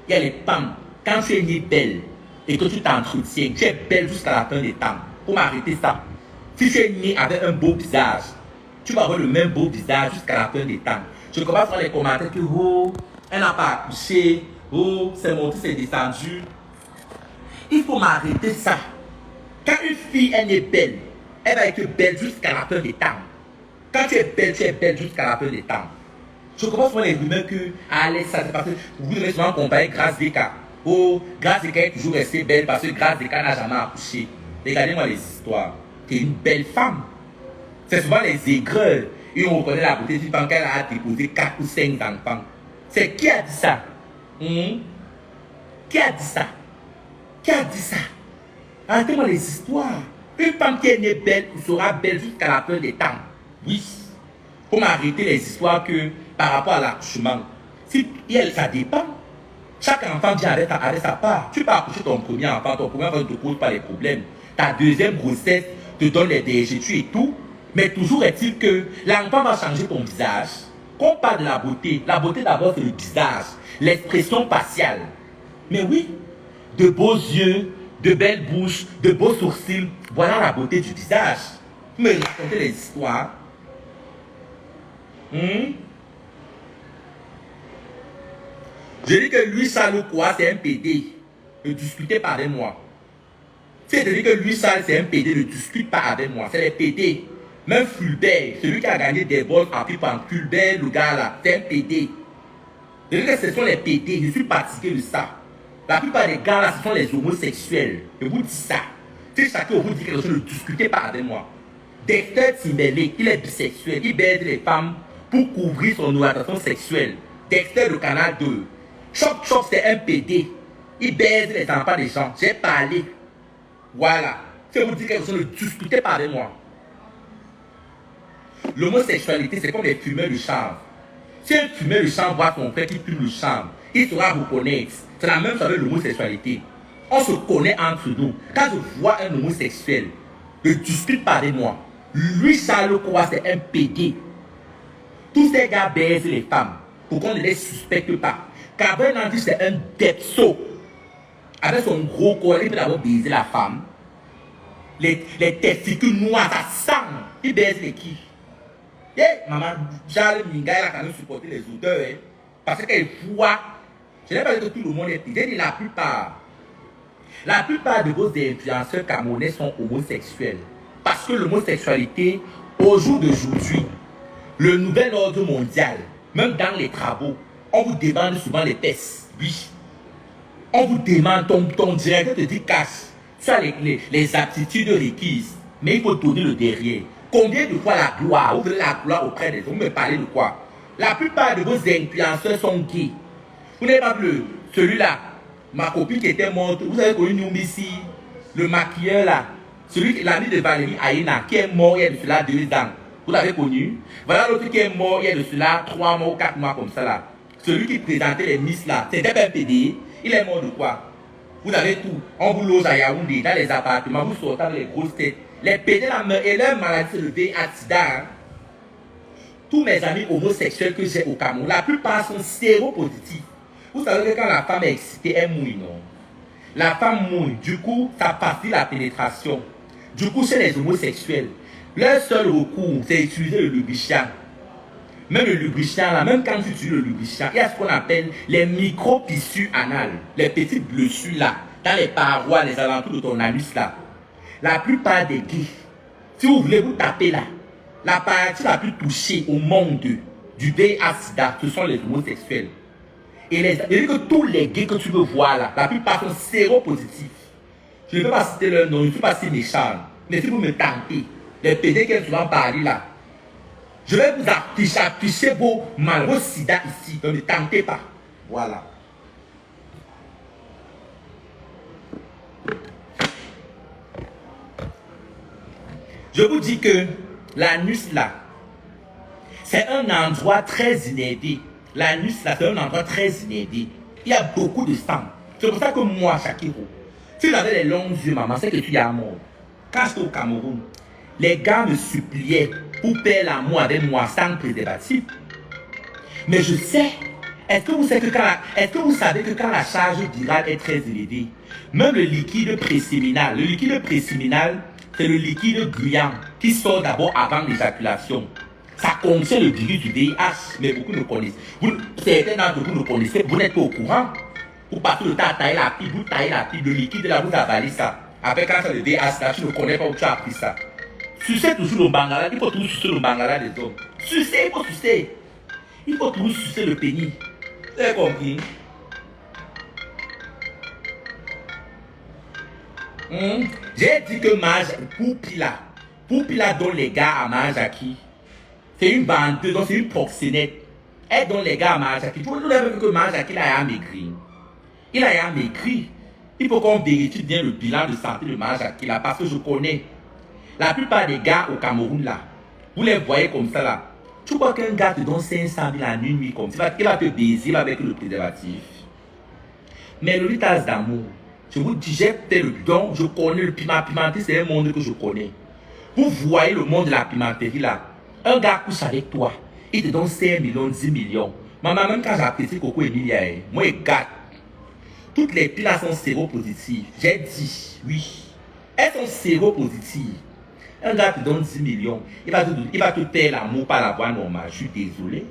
Il y a les femmes, quand tu es née belle et que tu t'entretiens, tu es belle jusqu'à la fin des temps. Pour m'arrêter ça. Si tu es née avec un beau visage, tu vas avoir le même beau visage jusqu'à la fin des temps. Je commence à faire les commentaires que, oh, elle n'a pas accouché. Oh, c'est monté, c'est descendu. Il faut m'arrêter ça. Quand une fille, elle est belle, elle va être belle jusqu'à la fin des temps. Quand tu es belle jusqu'à la fin des temps. Je commence à les rumeurs que Alexa, c'est parce que vous devez souvent comparer Grace Zeka. Oh, Grace Zeka est toujours restée belle parce que Grace Zeka n'a jamais accouché. Regardez-moi les histoires. Tu es une belle femme. C'est souvent les aigreurs. Et on reconnaît la beauté d'une femme qu'elle a déposé 4 ou 5 enfants. C'est qui a dit ça? Qui a dit ça? Qui a dit ça? Arrêtez-moi les histoires. Une femme qui est née belle sera belle jusqu'à la fin des temps. Oui. Pour m'arrêter les histoires que par rapport à l'accouchement, si elle, ça dépend. Chaque enfant vient avec sa part. Tu peux accoucher ton premier enfant ne te pose pas les problèmes. Ta deuxième grossesse te donne les DGT et tout. Mais toujours est-il que l'enfant va changer ton visage. Quand on parle de la beauté d'abord c'est le visage, l'expression faciale. Mais oui, de beaux yeux, de belles bouches, de beaux sourcils, voilà la beauté du visage. Vous me racontez les histoires. Je dis que lui, Charles quoi, c'est un PD. Ne discutez pas avec moi. C'est-à-dire que lui, Charles, c'est un PD, ne discute pas avec moi. C'est les PD. Même Fulbert, celui qui a gagné des vols appris par Fulbert, le gars là, c'est un PD. C'est-à-dire que ce sont les PD, je suis fatigué de ça. La plupart des gars là, ce sont les homosexuels. Je vous dis ça. Si chacun vous dit quelque chose, ne discutez pas avec moi. Dexter Timberlake, il est bisexuel, il baise les femmes pour couvrir son orientation sexuelle. Dexter de Canal 2. Chop Chop, c'est un PD. Il baise les enfants des gens. J'ai parlé. Voilà. Si vous dites quelque chose, ne discutez pas avec moi. L'homosexualité, c'est comme les fumeurs de chanvre. Si un fumeur de chanvre voit son frère qui fume le chanvre, il saura reconnaître. C'est la même chose avec l'homosexualité. On se connaît entre nous. Quand je vois un homosexuel, ne discute pas avec moi. Lui, Charles Kowa, c'est un PD. Tous ces gars baisent les femmes pour qu'on ne les suspecte pas. Cabrel Nandi, c'est un depso. Avec son gros corps, il peut d'abord baiser la femme. Les testicules noirs, ça sent. Il baise les qui? Maman, Charles Minga, il a quand même supporté les odeurs. Parce qu'elle voit. Je n'ai pas dit que tout le monde est PD, j'ai dit la plupart. La plupart de vos influenceurs camerounais sont homosexuels. Parce que l'homosexualité, au jour d'aujourd'hui, le nouvel ordre mondial, même dans les travaux, on vous demande souvent les tests. Oui. On vous demande, ton directeur te dit cash. Tu as les aptitudes requises. Mais il faut donner le derrière. Combien de fois la gloire, vous voulez la gloire auprès des hommes, vous me parlez de quoi? La plupart de vos influenceurs sont gays. Vous n'avez pas vu celui-là, ma copine qui était morte, vous avez connu Numisi, le maquilleur là, l'ami de Valérie Aïna, qui est mort il y a de cela 2 ans. Vous l'avez connu? Voilà l'autre qui est mort il y a de cela 3 mois ou 4 mois comme ça là. Celui qui présentait les Miss là, c'était pas un PD, il est mort de quoi? Vous avez tout. On vous loge à Yaoundé, dans les appartements, vous sortez avec les grosses têtes. Les PD là meurent et leur maladie c'est le VIH-Sida. Hein? Tous mes amis homosexuels que j'ai au Cameroun, la plupart sont séropositifs. Vous savez que quand la femme est excitée, elle mouille, non? La femme mouille, du coup, ça facilite la pénétration. Du coup, chez les homosexuels, leur seul recours, c'est utiliser le lubrifiant. Même le lubrifiant, là, même quand tu utilises le lubrifiant, il y a ce qu'on appelle les micro-tissus anales, les petites blessures là, dans les parois, les alentours de ton anus là. La plupart des gays, si vous voulez vous taper là, la partie la plus touchée au monde du VIH-Sida, ce sont les homosexuels. Et que tous les gays que tu veux voir là, la plupart sont séropositifs. Je ne peux pas citer leur nom, je ne suis pas si méchant. Mais si vous me tentez, les PD qui sont parler là, je vais vous afficher vos malheureux sida ici, donc ne tentez pas. Voilà. Je vous dis que l'anus là, c'est un endroit très inédit. L'anus là, c'est un endroit très inédit. Il y a beaucoup de sang. C'est pour ça que moi, Shakiro, si j'avais les longs yeux, maman, c'est que tu y as mort. Quand j'étais au Cameroun, les gars me suppliaient pour faire l'amour avec moi sans préservatif. Mais je sais, est-ce que vous savez que quand la charge virale est très élevée, même le liquide préséminal, c'est le liquide gluant qui sort d'abord avant l'éjaculation. Ça contient le virus du VIH, mais beaucoup ne connaissent. Certains d'entre vous ne connaissez, vous n'êtes pas au courant. Vous passez le temps à tailler la pipe, vous taillez la pipe, le liquide là, vous avalez ça. Après quand c'est le VIH là, tu ne connais pas où tu as appris ça. Sucer toujours le bangala, il faut toujours sucer le bangala des hommes. Sucer, il faut sucer. Il faut toujours sucer le pénis. Vous avez compris? J'ai dit que Poupila donne les gars à Majaki. C'est une bandeuse, donc c'est une proxénète. Elle donne les gars à Majaki. Vous avez vu que Majaki a maigri. Il a maigri. Il faut qu'on vérifie bien le bilan de santé de Majaki là, parce que je connais. La plupart des gars au Cameroun là, vous les voyez comme ça là. Tu crois qu'un gars te donne 500 000 en une nuit comme ça, il va te baiser avec le préservatif. Mais le litage d'amour, je vous dis, j'ai fait le don, je connais le pimenterie, c'est un monde que je connais. Vous voyez le monde de la pimenterie là. Un gars couche avec toi, il te donne 5 millions, 10 millions. Maman, même quand j'apprécie Coco Emilia, moi je gâte. Toutes les filles là sont séropositives. J'ai dit, oui. Elles sont séropositives. Un gars te donne 10 millions, il va te faire l'amour par la voie normale. Je suis désolé.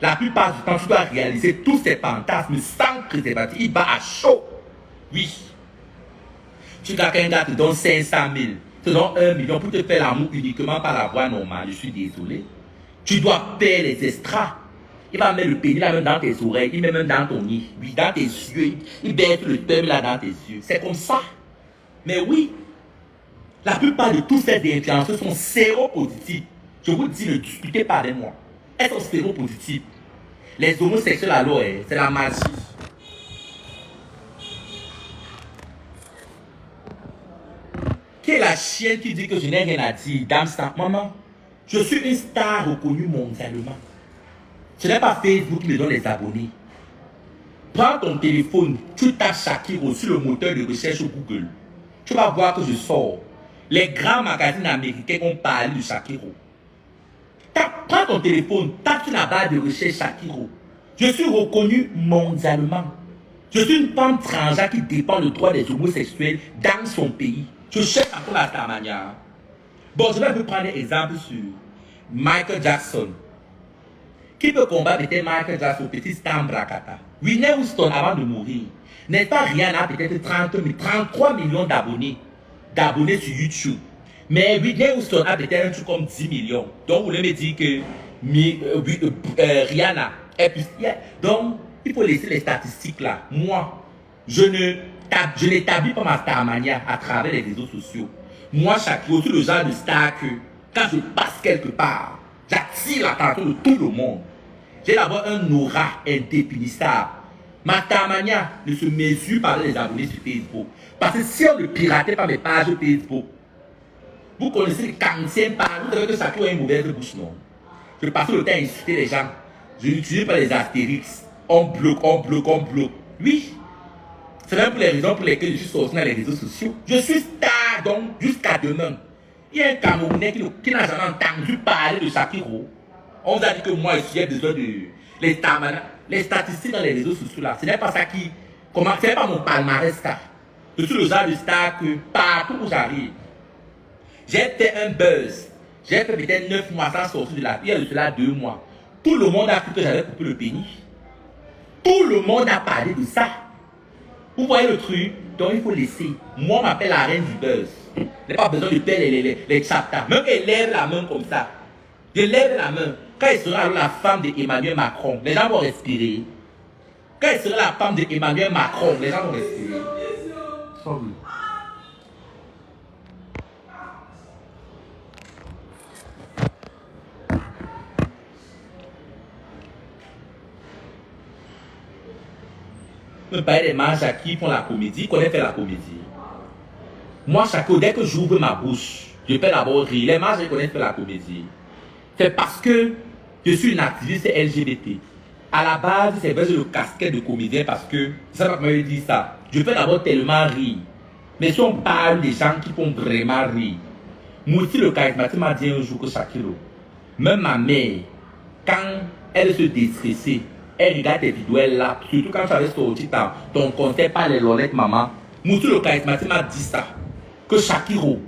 La plupart du temps, tu dois réaliser tous ces fantasmes sans préservatif. Il va à chaud. Oui. Tu vois qu'un gars te donne 500 000, te donne 1 million pour te faire l'amour uniquement par la voie normale. Je suis désolé. Tu dois faire les extras. Il va mettre le pénis là même dans tes oreilles, il met même dans ton nez, oui, dans tes yeux. Il baisse le thème là dans tes yeux. C'est comme ça. Mais oui. La plupart de tous ces influenceurs sont séropositifs. Je vous dis, ne discutez pas avec moi. Elles sont séropositives. Les homosexuels alors, c'est la magie. Qui est la chienne qui dit que je n'ai rien à dire? Dame Star, maman, je suis une star reconnue mondialement. Ce n'est pas Facebook qui me donne les abonnés. Prends ton téléphone, tu tapes Shakiro sur le moteur de recherche Google. Tu vas voir que je sors. Les grands magazines américains ont parlé de Shakiro. Prends ton téléphone, tape sur la barre de recherche Shakiro. Je suis reconnu mondialement. Je suis une femme transgenre qui défend le droit des homosexuels dans son pays. Je cherche encore la Tamania. Bon, je vais vous prendre un exemple sur Michael Jackson. Qui peut combattre Michael Jackson, petit Stan Brakata? Whitney Houston, avant de mourir, n'est pas Rihanna a peut-être 33 millions d'abonnés sur YouTube. Mais Whitney Houston a peut-être un truc comme 10 millions. Donc, vous voulez me dire que Rihanna est plus... Donc, il faut laisser les statistiques là. Moi, je n'établis pas ma starmania à travers les réseaux sociaux. Moi, Shakiro, je suis le genre de star que quand je passe quelque part, j'attire l'attention de tout le monde. J'ai d'abord un aura indéfinissable. Ma starmania ne se mesure pas avec les abonnés sur Facebook. Parce que si on ne piratait pas mes pages Facebook, vous connaissez les cancers par vous savez que Shakiro a une mauvaise bouche, non? Je passe le temps à insulter les gens. Je n'utilise pas les astérix. On bloque. Oui. C'est même pour les raisons pour lesquelles je suis sorti dans les réseaux sociaux. Je suis star, donc, jusqu'à demain. Il y a un Camerounais qui n'a jamais entendu parler de Shakiro. On vous a dit que moi, j'ai besoin de... Les statistiques dans les réseaux sociaux, là, ce n'est pas ça qui... Comment... Ce n'est pas mon palmarès, ça. Je suis le genre de star que partout où j'arrive, j'ai fait un buzz. J'ai fait peut-être 9 mois sans sortir de la vie, il y a de cela 2 mois. Tout le monde a cru que j'avais coupé le pénis. Tout le monde a parlé de ça. Vous voyez le truc? Donc il faut laisser. Moi, on m'appelle la reine du buzz. Je n'ai pas besoin de faire les chaptas. Même qu'elle lève la main comme ça. Je lève la main. Quand elle sera la femme d'Emmanuel Macron, les gens vont respirer. Quand elle sera la femme d'Emmanuel Macron, les gens vont respirer. Sorry. Me parler des marches qui font la comédie, connaissent faire la comédie. Moi, dès que j'ouvre ma bouche, je peux d'abord rire. Les marches connaissent faire la comédie. C'est parce que je suis une activiste LGBT. À la base, c'est vrai, j'ai le casquette de comédien parce que, ça va me dire ça. Je peux d'abord tellement rire. Mais si on parle des gens qui font vraiment rire, moi aussi, le charismatique m'a dit un jour que Shakiro, même ma mère, quand elle se déstressait, elle regarde tes vidéos, elle là, surtout quand tu avais sorti ton concert par les lolettes maman. Moussou le charismatique m'a dit ça. Que Shakiro,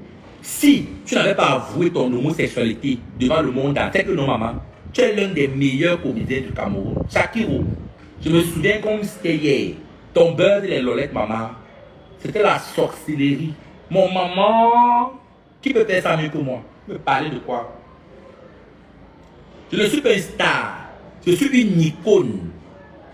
si tu n'avais pas avoué ton homosexualité devant le monde entier, que non maman, tu es l'un des meilleurs comédiens du Cameroun. Shakiro, je me souviens comme c'était hier. Ton beurre et les lolettes maman, c'était la sorcellerie. Mon maman, qui peut faire ça mieux que moi? Me parler de quoi? Je ne suis pas une star. Je suis une icône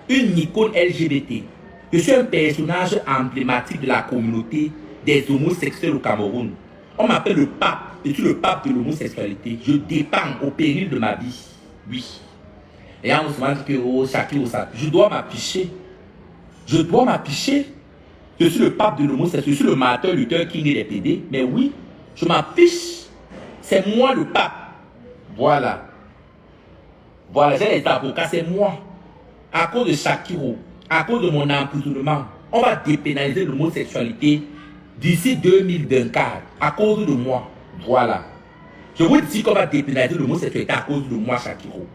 LGBT. Je suis un personnage emblématique de la communauté des homosexuels au Cameroun. On m'appelle le pape. Je suis le pape de l'homosexualité. Je dépends au péril de ma vie. Oui. Et on se dit que oh, Shakiro, je dois m'afficher. Je dois m'afficher. Je suis le pape de l'homosexualité. Je suis le Martin Luther King des PD. Mais oui, je m'affiche. C'est moi le pape. Voilà. Voilà, j'ai les avocats, c'est moi. À cause de Shakiro, à cause de mon emprisonnement, on va dépénaliser l'homosexualité d'ici 2024. À cause de moi. Voilà. Je vous dis qu'on va dépénaliser l'homosexualité à cause de moi, Shakiro.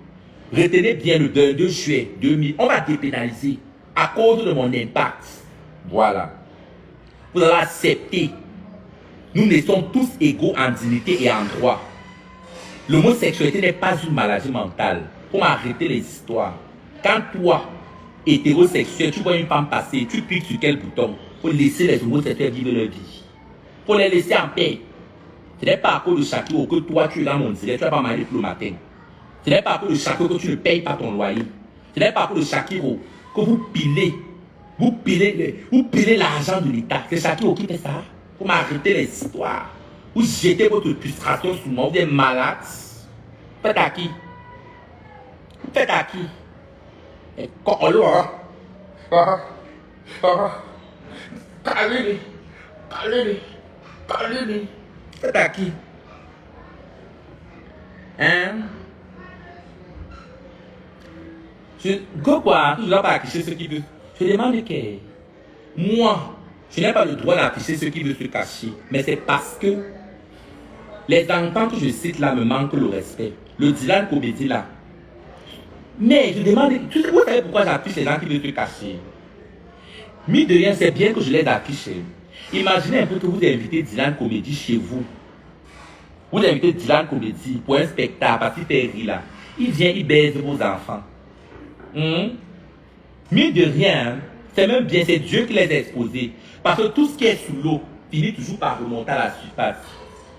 Retenez bien le 22 juillet 2000. On va dépénaliser à cause de mon impact. Voilà. Vous allez accepter. Nous naissons tous égaux en dignité et en droit. L'homosexualité n'est pas une maladie mentale. Pour m'arrêter les histoires. Quand toi, hétérosexuel, tu vois une femme passer, tu cliques sur quel bouton pour laisser les homosexuels vivre leur vie. Pour les laisser en paix. Ce n'est pas à cause de Shakiro que toi tu es dans mon direct, tu ne vas pas marier tout le matin. Ce n'est pas à cause de Shakiro que tu ne payes pas ton loyer. Ce n'est pas à cause de Shakiro que vous pilez l'argent de l'État. C'est Shakiro qui fait ça. Pour m'arrêter les histoires. Vous jetez votre frustration sur moi, vous êtes malade. Faites à qui? Faites à qui? Et parlez-lui. Faites à qui? Hein? Quoi? Tu ne dois pas afficher ce qui veut. Je demande que moi, je n'ai pas le droit d'afficher ce qui veut se cacher. Mais c'est parce que les enfants que je cite là me manquent le respect. Le Dylan Comédie là. Mais je demande, vous savez pourquoi j'affiche les gens qui veulent se cacher? Mine de rien, c'est bien que je les affiche. Imaginez un peu que vous invitez Dylan Comédie chez vous. Vous invitez Dylan Comédie pour un spectacle, parce qu'il fait rire là. Il vient, il baise vos enfants. Mine de rien, hein, c'est même bien, c'est Dieu qui les a exposés. Parce que tout ce qui est sous l'eau finit toujours par remonter à la surface.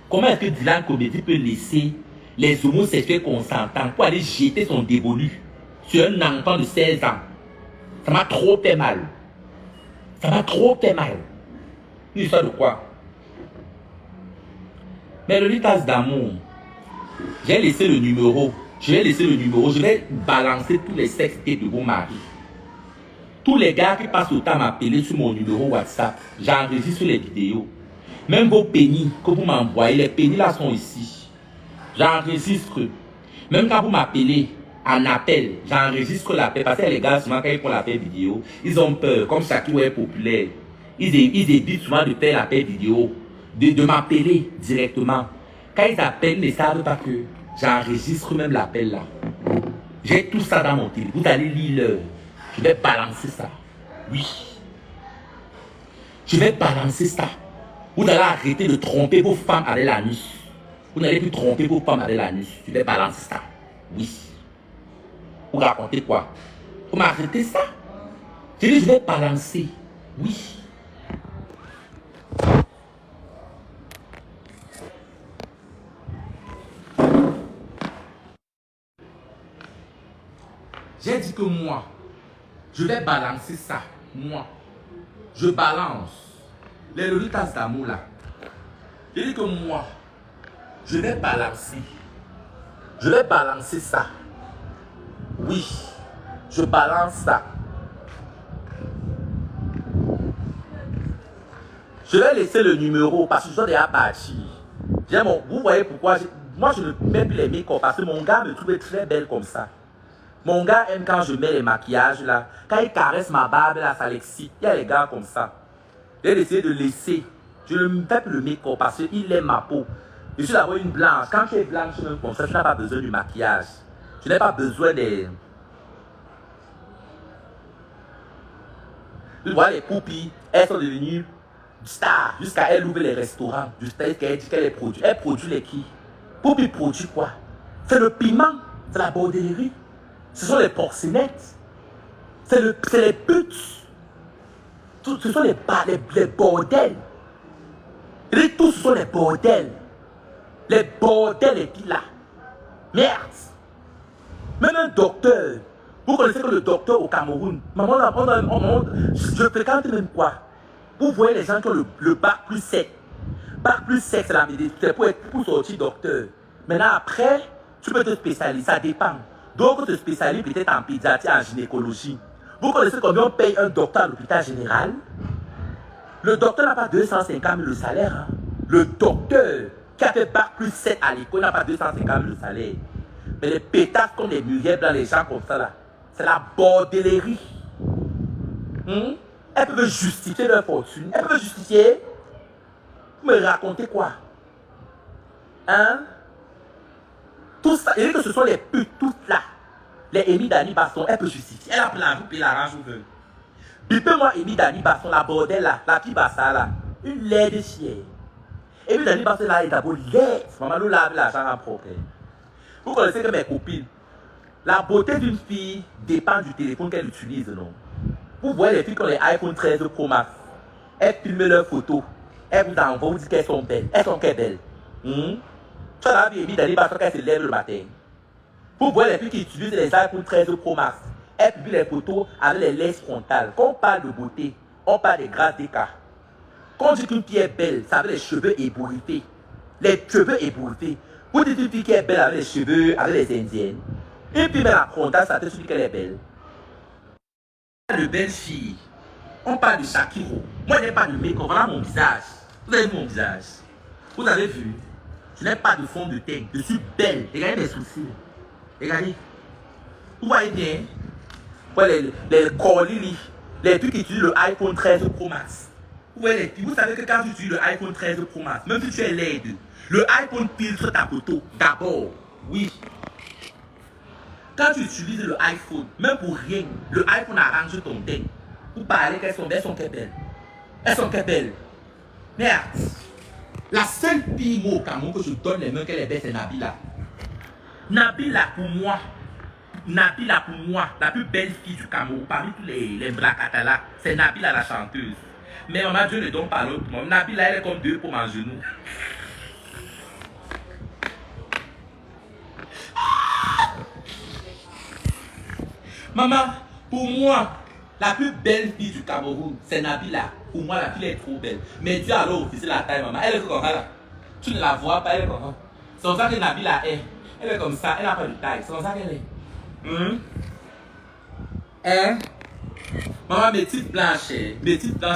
Comment est-ce que Dylan Comédie peut laisser les homosexuels consentants pour aller jeter son dévolu sur un enfant de 16 ans? Ça m'a trop fait mal. Ça m'a trop fait mal. Une histoire de quoi? Mais le litage d'amour, j'ai laissé le numéro. Je vais laisser le numéro. Je vais balancer tous les sextés de vos maris. Tous les gars qui passent autant m'appeler sur mon numéro WhatsApp, j'enregistre les vidéos. Même vos pénis que vous m'envoyez, les pénis là sont ici. J'enregistre. Même quand vous m'appelez en appel, j'enregistre l'appel. Parce que les gars, souvent quand ils font l'appel vidéo, ils ont peur. Comme Shakiro est populaire, ils évitent souvent de faire l'appel vidéo, de m'appeler directement. Quand ils appellent, ils ne savent pas que j'enregistre même l'appel là. J'ai tout ça dans mon téléphone. Vous allez lire l'heure. Je vais balancer ça. Oui. Je vais balancer ça. Vous allez arrêter de tromper vos femmes avec l'anus. Vous n'allez plus tromper vos femmes avec l'anus. Je vais balancer ça. Oui. Vous racontez quoi? Vous m'arrêtez ça? Je dis, je vais balancer. Oui. J'ai dit que moi, je vais balancer ça. Moi, je balance les lolitas d'amour là. J'ai dit que moi, je vais balancer. Je vais balancer ça. Oui, je balance ça. Je vais laisser le numéro parce que je suis déjà parti. Vous voyez pourquoi moi je ne mets plus les make-up parce que mon gars me trouvait très belle comme ça. Mon gars aime quand je mets les maquillages là. Quand il caresse ma barbe là, ça l'excite. Il y a les gars comme ça. J'ai décidé de laisser. Je ne fais plus le make-up parce qu'il aime ma peau. Je suis d'abord une blanche. Quand tu es blanche comme ça, tu n'as pas besoin du maquillage. Tu n'as pas besoin des... Tu vois les poupies, elles sont devenues stars jusqu'à elle ouvre les restaurants. Jusqu'à elle dit qu'elle est produit. Elle produit les qui? Poupie produit quoi? C'est le piment, c'est la bordellerie. Ce sont les porcinettes. C'est les putes. Ce sont les bordels. Et tous ce sont les bordels. Les bordels et puis là. Merde. Même un docteur. Vous connaissez que le docteur au Cameroun, je fréquente même quoi? Vous voyez les gens qui ont le bac plus 7. Bac plus 7, c'est la médecine. C'est pour sortir docteur. Maintenant, après, tu peux te spécialiser. Ça dépend. D'autres se spécialisent peut-être en pédiatrie, en gynécologie. Vous connaissez combien on paye un docteur à l'hôpital général? Le docteur n'a pas 250 000 le salaire. Hein? Le docteur qui a fait bac plus 7 à l'école n'a pas 250 000 le salaire. Mais les pétasses comme les muriels blancs, les gens comme ça là, c'est la bordellerie. Elles peuvent justifier leur fortune. Elles peuvent justifier. Vous me racontez quoi? Hein? Tout ça, et que ce sont les putes, toutes là. Les Amy Dani Basson, elle peut justifier. Elle a plein de puis la range où veut. Bipez-moi Amy Dani Basson, la bordelle là, la petite bassa là. Une laide chienne. Amy Dani Basson là est d'abord laide. Maman nous lave l'argent en propre. Vous connaissez que mes copines, la beauté d'une fille dépend du téléphone qu'elle utilise, non? Vous voyez les filles qui ont les iPhone 13 Pro Max. Elles filment leurs photos. Elles vous envoient, vous dites qu'elles sont belles. Elles sont qu'elles belles. Tu as la vie d'aller parce qu'elle se lève le matin. Vous voyez les filles qui utilisent les iPhone 13 Pro Max. Elles publient les photos avec les laisses frontales. Quand on parle de beauté, on parle des grâces d'écart. Quand on dit qu'une fille est belle, ça veut les cheveux ébouriffés. Les cheveux ébouriffés. Vous dites une fille qui est belle avec les cheveux, avec les indiennes. Une fille met la frontale, ça te dit qu'elle est belle. On parle de belles filles. On parle de Shakiro. Moi, je n'ai pas de make-up. Voilà mon visage. Vous avez vu mon visage? Vous avez vu? Je n'ai pas de fond de teint. Je suis belle. Regardez mes sourcils. Regardez. Vous voyez bien? Ouais, les colis, les filles qui utilisent le iPhone 13 Pro Max. Vous voyez les filles? Vous savez que quand tu utilises le iPhone 13 Pro Max, même si tu es laide, le iPhone filtre ta photo d'abord. Oui. Quand tu utilises le iPhone, même pour rien, le iPhone arrange ton teint. Vous parlez qu'elles sont belles. Elles sont belles. Merde. La seule fille au Cameroun que je donne les mains qu'elle est belle, c'est Nabila. Nabila, pour moi, Nabila, pour moi, la plus belle fille du Cameroun, parmi tous les Bracatala, c'est Nabila la chanteuse. Mais maman, Dieu ne donne pas l'autre. Nabila, elle est comme deux pour mon genou. Maman, pour moi, la plus belle fille du Cameroun, c'est Nabila. Pour moi, la fille est trop belle. Mais Dieu a alors officié la taille, maman. Elle est comme ça là. Tu ne la vois pas, elle est comme ça. C'est comme ça que Nabila est. Elle est comme ça, elle n'a pas de taille. C'est comme ça qu'elle est. Hein? Maman, mes petites blanches,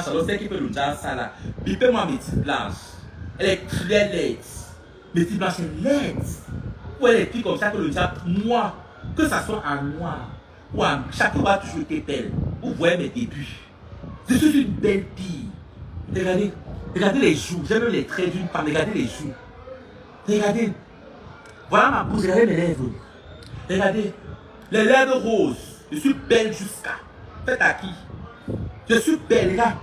alors c'est qui peut nous dire ça là. Bipez-moi mes petites blanches. Elle est très laide. Mes petites blanches sont laides. Ou elle est fille comme ça que le diable, moi, que ça soit en noir ou en chaque fois toujours été belle. Vous voyez mes débuts. Je suis une belle fille. Regardez, regardez les joues. J'aime les traits d'une femme. Regardez les joues. Regardez. Voilà ma bouche, regardez mes lèvres. Regardez. Les lèvres roses. Je suis belle jusqu'à. Faites à qui? Je suis belle, là.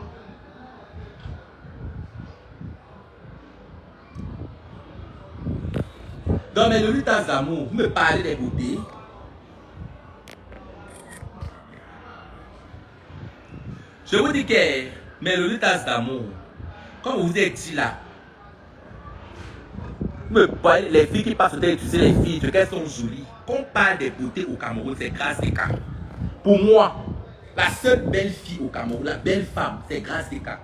Dans mes lolitas d'amour, vous me parlez des beautés. Je vous dis que mes lolitas d'amour, comme vous êtes dit là, vous me parlez, les filles qui passent au télé, tu sais, les filles, qu'elles sont jolies. Quand on parle des beautés au Cameroun, c'est grâce des cas. Pour moi, la seule belle fille au Cameroun, la belle femme, c'est grâce des cas.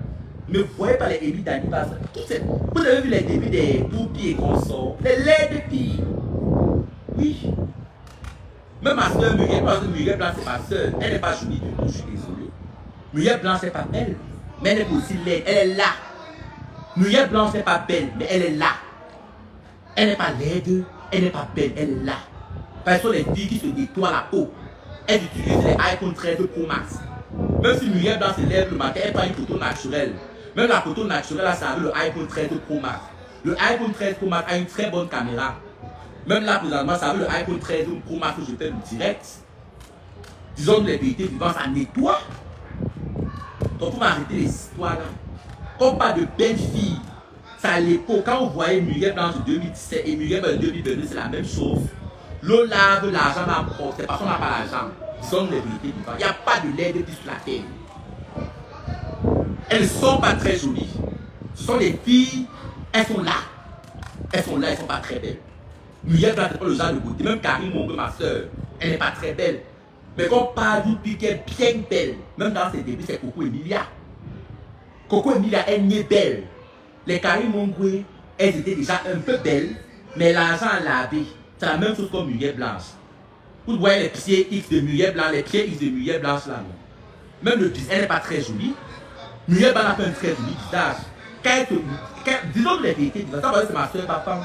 Ne voyez pas les Élie d'Anibas. Vous avez vu les débuts des toupies et consorts, les laides filles. Oui. Même ma soeur Muriel, parce que Muriel Blanc, c'est ma soeur. Elle n'est pas jolie du tout, je suis désolé. Muriel Blanc, c'est pas belle, mais elle est aussi laide. Elle est là. Muriel Blanc, c'est pas belle, mais elle est là. Elle n'est pas laide, elle n'est pas belle, elle est là. Parce que ce sont les filles qui se nettoient la peau. Elles utilisent les iPhone 13 Pro Max. Même si Muriel Blanc se lève le matin, elle prend une photo naturelle. Même la photo naturelle, là, ça a le iPhone 13 Pro Max. Le iPhone 13 Pro Max a une très bonne caméra. Même là, présentement, ça a le iPhone 13 Pro Max où je fais le direct. Disons que les vérités vivantes, ça nettoie. Donc, pour m'arrêter les histoires là. Quand on parle de belles filles, ça à l'époque, quand on voyait Muriel Blanc de 2017 et Muriel Blanc de 2022, c'est la même chose. L'eau lave, l'argent n'emporte, c'est parce qu'on n'a pas l'argent. Disons les vérités vivantes. Il n'y a pas de laide sur la terre. Elles ne sont pas très jolies. Ce sont des filles, elles sont là. Elles sont là, elles ne sont pas très belles. Muriel Blanc, c'est pas le genre de beauté. Même Karine Mongo, ma soeur, elle n'est pas très belle. Mais quand on parle d'une fille qui est bien belle, même dans ses débuts, c'est Coco Emilia. Coco Emilia, elle n'est belle. Les Karine Mongo, elles étaient déjà un peu belles, mais l'argent a lavé. C'est la même chose comme Muriel Blanche. Vous voyez les pieds X de Muriel Blanche, les pieds X de Muriel Blanche là. Même le visage, elle n'est pas très jolie. Muriel Blanche a fait un très joli visage. Disons que les vérités, ça c'est ma soeur, papa.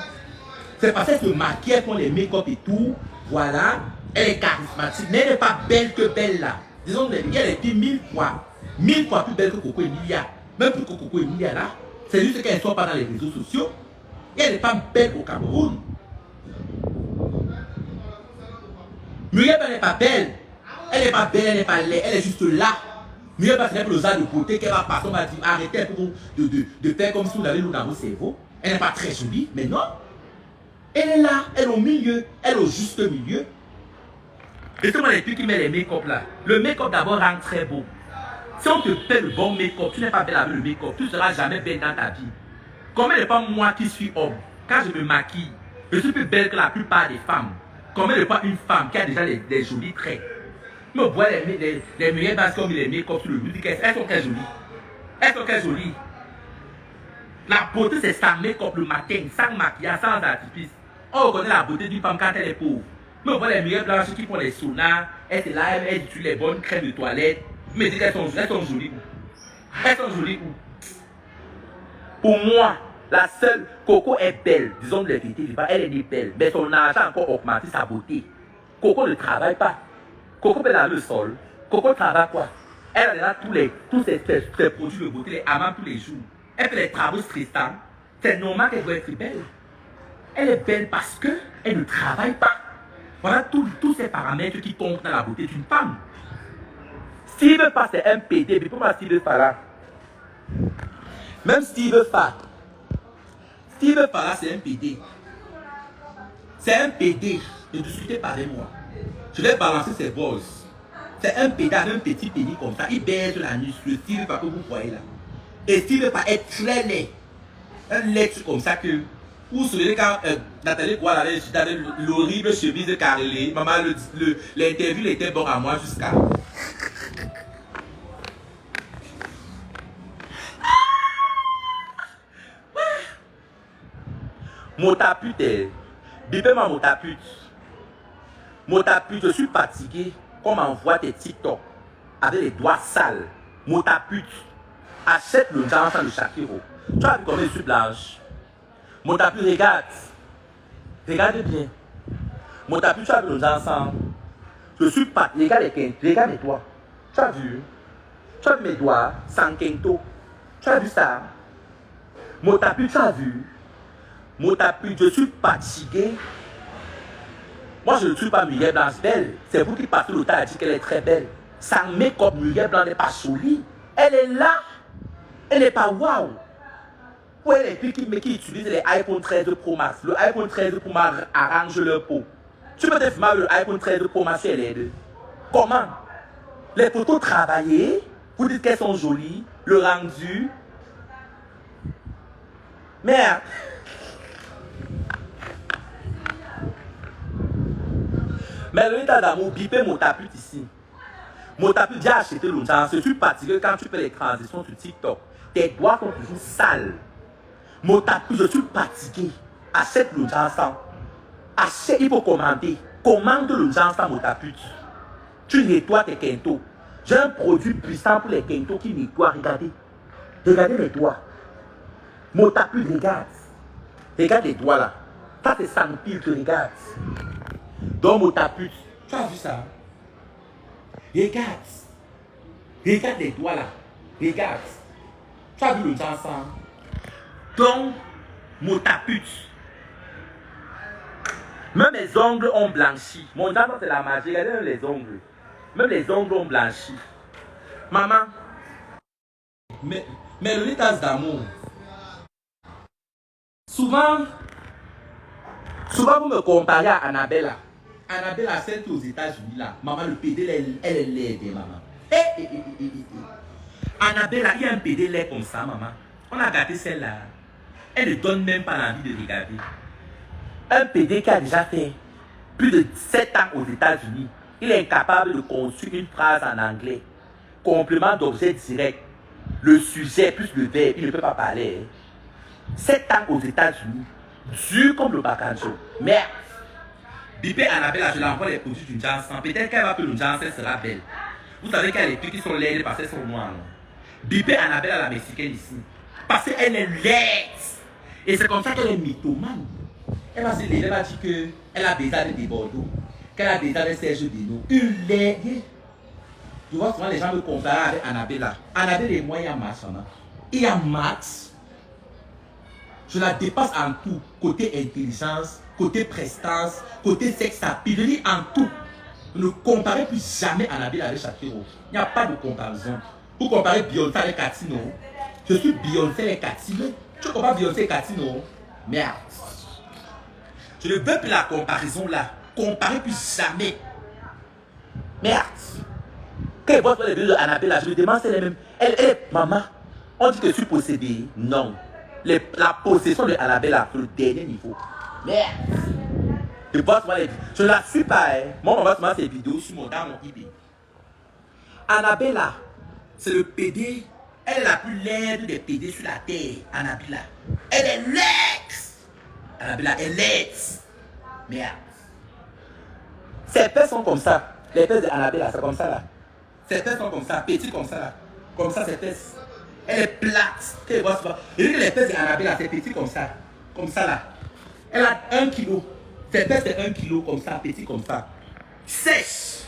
C'est parce qu'elle se maquille, elle prend les make-up et tout. Voilà. Elle est charismatique, mais elle n'est pas belle que belle là. Disons que elle est 1000 fois plus belle que Coco Emilia. Même plus que Coco Emilia là. C'est juste qu'elle ne soit pas dans les réseaux sociaux. Et elle n'est pas belle au Cameroun. Muriel n'est pas belle. Elle n'est pas belle, elle n'est pas laide, elle est juste là. Muriel Blanc, c'est le genre de beauté qu'elle va passer, on va dire arrêtez de faire comme si vous avez l'eau dans vos cerveaux. Elle n'est pas très jolie, mais non. Elle est là, elle est au milieu, elle est au juste milieu. Et c'est moi les filles qui mettent les make-up là. Le make-up d'abord rend très beau. Si on te fait le bon make-up, tu n'es pas belle avec le make-up, tu ne seras jamais belle dans ta vie. Combien de fois moi qui suis homme, quand je me maquille, je suis plus belle que la plupart des femmes. Combien de fois une femme qui a déjà des jolis traits, me voit les meilleures bases comme les make-up sur le bout, elles sont très jolies. Elles sont très jolies. La beauté c'est ça, make-up le matin, sans maquillage, sans artifice. On reconnaît la beauté d'une femme quand elle est pauvre. Me voit les meilleures blanches qui font les saunas, elles sont là, elles utilisent les bonnes crèmes de toilette. Me disent qu'elles sont jolies. Elles sont jolies où? Pour moi, la seule Coco est belle, disons de la vérité, elle est belle, mais son argent a encore augmenté sa beauté. Coco ne travaille pas. Coco peut aller le sol. Coco travaille quoi? Elle a là tous ses produits de beauté, les amants tous les jours. Elle fait les travaux stressants. C'est normal qu'elle doit être belle. Elle est belle parce qu'elle ne travaille pas. Voilà tous ces paramètres qui comptent dans la beauté d'une femme. Steve Fa, c'est un PD. Mais pourquoi Steve Fa là? Même Steve Fa. Steve Fa là, c'est un PD. C'est un PD. Ne discutez pas avec moi. Je vais balancer ses bosses. C'est un pédale, un petit pénis comme ça. Il baise la nuit, le style pas que vous voyez là. Et s'il veut pas être très laid. Un lait comme ça que. Vous vous souvenez quand Nathalie Goual avait l'horrible chemise carrelée. Maman, l'interview était bon à moi jusqu'à. Motapute, bipez-moi motapute. Motapute, je suis fatigué. Qu'on m'envoie tes TikTok avec les doigts sales. Motapute, achète le Jansan de Shakiro. Tu as vu combien je suis blanche? Motapute, regarde. Regarde bien. Motapute, tu as vu le Jansan. Je suis pas. Regarde les doigts. Tu as vu? Tu as vu mes doigts sans kento. Tu as vu ça? Motapute, tu as vu? Motapute, je suis fatigué. Moi, je ne suis pas Muriel Blanche belle. C'est vous qui passez le temps à dire qu'elle est très belle. Sans make-up, Muriel Blanche n'est pas jolie. Elle est là. Elle n'est pas waouh. Où est les filles qui utilisent les iPhone 13 Pro Max? Le iPhone 13 Pro Max arrange leur peau. Tu peux te filmer avec le iPhone 13 Pro Max et les deux. Comment? Les photos travaillées, vous dites qu'elles sont jolies, le rendu. Merde. Mais le état d'amour, bipez Motapute ici. Motapute, viens acheter le genre. Je suis fatigué quand tu fais les transitions sur TikTok. Tes doigts sont toujours sales. Motapute, je suis fatigué. Achète le genre sans. Achète, il faut commander. Commande le genre sans Motapute. Tu nettoies tes kentos. J'ai un produit puissant pour les kentos qui nettoient. Regardez. Regardez les doigts. Motapute, regarde. Regarde les doigts là. Ça c'est sans filtre, regarde. Donc Motapute, tu as vu ça? Regarde. Regarde les doigts là. Regarde. Tu as vu le Jansan? Donc Motapute. Même les ongles ont blanchi. Mon Jansan c'est la magie. Regardez même les ongles. Même les ongles ont blanchi. Maman. Mais le l'état d'amour. Souvent vous me comparez à Annabella. Annabella, celle qui est aux États-Unis là. Maman, le PD, elle est laide, maman. Annabella, il y a un PD laid comme ça, maman. On a gâté celle-là. Elle ne donne même pas l'envie de regarder. Un PD qui a déjà fait plus de 7 ans aux États-Unis. Il est incapable de construire une phrase en anglais. Complément d'objet direct. Le sujet plus le verbe, il ne peut pas parler. 7 ans aux États-Unis. Dur comme le Bacanjo. Merde. Bipé Annabella, je l'envoie les produits d'une Jansan. Peut-être qu'elle va que le Jansan sera belle. Vous savez qu'il y a les filles qui sont laides parce qu'elles sont noires. Bipé Annabella, la mexicaine ici. Parce qu'elle est laide. Et c'est comme ça qu'elle est mythomane. Elle va se lever, elle va dire qu'elle a baisé avec des Bordeaux. Qu'elle a baisé avec Serge Bino. Une laide. Je vois souvent les gens me comparer avec Annabella. Annabella et moi, il y a match. Il y a match. Je la dépasse en tout. Côté intelligence, côté prestance, côté sexe appeal. Je dis en tout. Ne comparez plus jamais Annabella avec Shakiro. Il n'y a pas de comparaison. Vous comparez Beyoncé avec Catino. Je suis Beyoncé avec Catino. Tu compares Beyoncé avec Catino. Merde. Je ne veux plus la comparaison là. Comparez plus jamais. Merde. Quand je vois les vidéos d'Annabella, je me demande si elle est même. Elle est maman. On dit que je suis possédé. Non. La possession de Annabella sur le dernier niveau. Merde. Je vois souvent les vidéos. Je ne la suis pas. Moi, on voit souvent ces vidéos sur dans mon eBay. Annabella, c'est le PD. Elle est la plus laide des PD sur la terre. Annabella. Elle est laide. Annabella est laide. Merde. Ses fesses sont comme ça. Les fesses d'Annabella, c'est comme ça là. Ses fesses sont comme ça, petites comme ça là. Comme ça, ses fesses. Elle est plate. Et vu que les fesses d'Annabella, c'est petit comme ça. Comme ça là. Elle a 1 kilo. Ses fesses, c'est 1 kilo comme ça, petit comme ça. Sèche.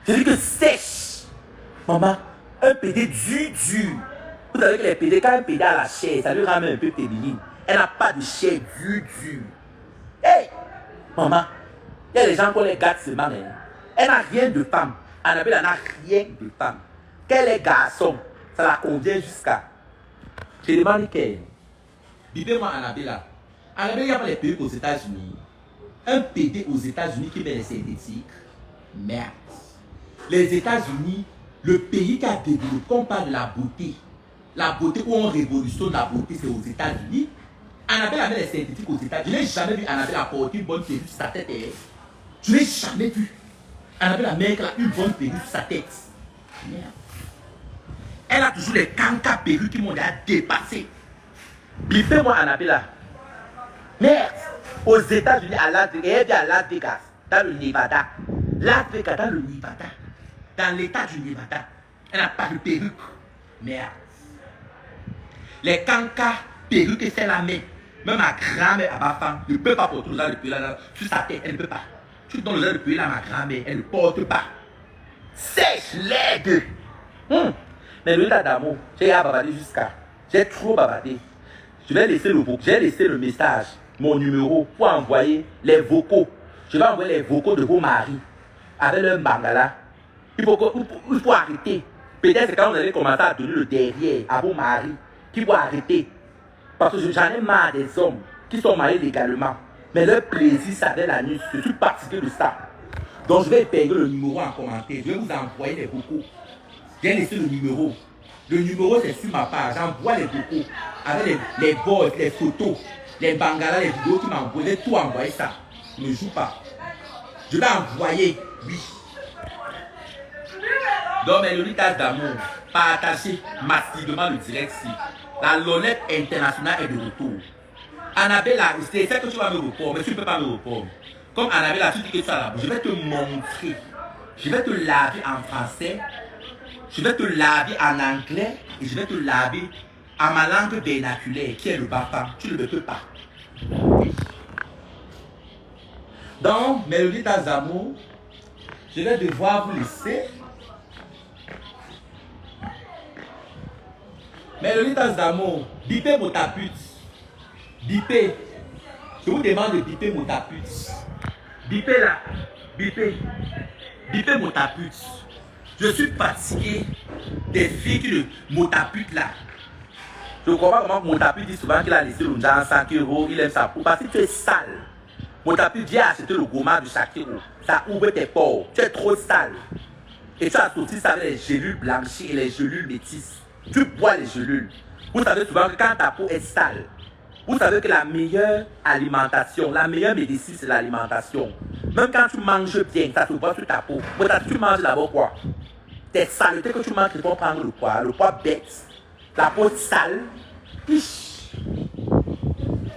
Je dis que sèche. Maman, un PD dur. Vous savez que les PD, quand un PD a la chair, ça lui ramène un peu féminine. Elle n'a pas de chair dur. Hey! Maman, il y a des gens qui les gâtent seulement. Elle n'a rien de femme. Annabella n'a rien de femme. Qu'elle est garçon, ça la convient jusqu'à. Je demande qu'elle. Bibez-moi Annabella. Annabella, il n'y a pas les pays aux États-Unis. Un PD aux États-Unis qui met les synthétiques. Merde. Les États-Unis, le pays qui a développé, quand on parle de la beauté où on révolutionne la beauté, c'est aux États-Unis. Annabelle avait les synthétiques aux États-Unis. Je n'ai jamais vu Annabelle apporter une bonne perruque sur sa tête. Je n'ai jamais vu. Annabelle a mis une bonne perruque sur sa tête. Merde. Elle a toujours les cancas perruques qui m'ont déjà dépassé. Biffez-moi Annabelle. Merde. Aux États-Unis, à Las Vegas, dans le Nevada. Las Vegas, dans le Nevada. Dans l'état du Nevada. Elle n'a pas de perruque. Merde. Les cancas perruques que c'est la main. Même ma grand-mère à ma femme ne peut pas porter le de perruque là sur sa tête. Elle ne peut pas. Tu donnes le de perruque à ma grand-mère, elle ne porte pas. Sèche l'aide. Mais le tas d'amour, j'ai babadé jusqu'à. J'ai trop babadé. Je vais laisser le message, mon numéro, pour envoyer les vocaux. Je vais envoyer les vocaux de vos maris avec leur bangala. Il faut arrêter. Peut-être que quand vous allez commencer à donner le derrière à vos maris, qu'il faut arrêter. Parce que j'en ai marre des hommes qui sont mariés légalement. Mais leur plaisir, ça fait la nuit. Je suis fatigué de ça. Donc je vais payer le numéro en commentaire. Je vais vous envoyer les vocaux. J'ai laissé le numéro. Le numéro c'est sur ma page. J'envoie les vocaux avec les boards, les photos, les bangalas, les vidéos qui m'envoient. J'ai tout envoyé ça. Ne joue pas. Je vais envoyer, oui. Donc, mes lolitas d'amour, partagez massivement le direct si la Lolette internationale est de retour. Annabelle, c'est ça que tu vas me répondre, mais tu ne peux pas me répondre. Comme Annabelle, tu dis que tu as la bouche, je vais te montrer. Je vais te laver en français, je vais te laver en anglais et je vais te laver à ma langue vernaculaire qui est le bafang. Tu ne le peux pas. Oui. Donc, mes lolitas d'amour, je vais devoir vous laisser. Mais le litas d'amour, bipez mon tapute. Bipez. Je vous demande de biper mon tapute. Bipez là. Bipez. Bipez mon tapute. Je suis fatigué des filles qui le mon tapute là. Je ne comprends pas comment mon tapute dit souvent qu'il a laissé le genre 5 €, il aime sa peau. Parce que tu es sale. Mon tapute vient acheter le gommage de chaque euro. Ça ouvre tes pores. Tu es trop sale. Et tu as sorti ça avec les gélules blanchies et les gélules métisses. Tu bois les gélules. Vous savez souvent que quand ta peau est sale, vous savez que la meilleure alimentation, la meilleure médecine, c'est l'alimentation. Même quand tu manges bien, ça se voit sur ta peau. Mais tu manges d'abord quoi? Tes saletés que tu manges qui vont prendre le poids bête. La peau sale.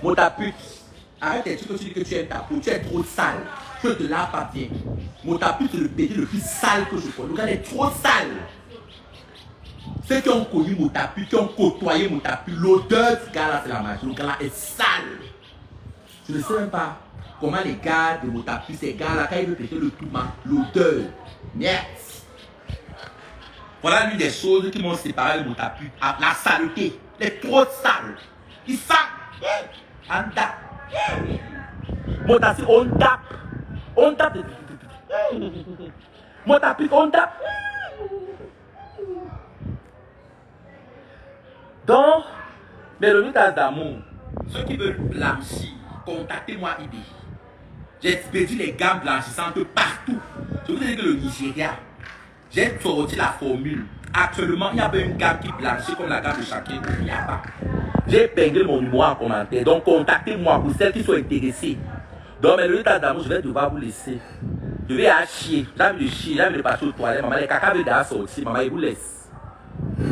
Mon tapute, arrête tes trucs que tu dis que tu aimes ta peau, tu es trop sale. Je te lave pas bien. Mon tapute, c'est le pédé le plus sale que je connais. Le gars est trop sale. Ceux qui ont connu mon tapis, qui ont côtoyé mon tapis, l'odeur du gars là, c'est la magie. Le gars là est sale. Je ne sais même pas comment les gars de mon tapis, ces gars là, quand ils veulent péter le piment, l'odeur. Merde. Voilà l'une des choses qui m'ont séparé de mon tapis. La saleté. Il est trop sale. Il sent. On tape. Mon tapis, on tape. On tape. Mon tapis, on tape. Donc, mes lolitas d'amour, ceux qui veulent blanchir, contactez-moi IB. J'expédie les gammes blanchissantes partout. Je vous ai dit que le Nigeria, j'ai sorti la formule. Actuellement, il n'y a pas une gamme qui blanchit comme la gamme de Shakiro. Il n'y a pas. J'ai épinglé mon numéro en commentaire. Donc, contactez-moi pour celles qui sont intéressées. Donc, mes lolitas d'amour, je vais devoir vous laisser. Je vais à chier. J'ai envie de chier, j'ai envie de passer aux toilettes. Maman, les caca veulent déjà sortir. Maman, il vous laisse.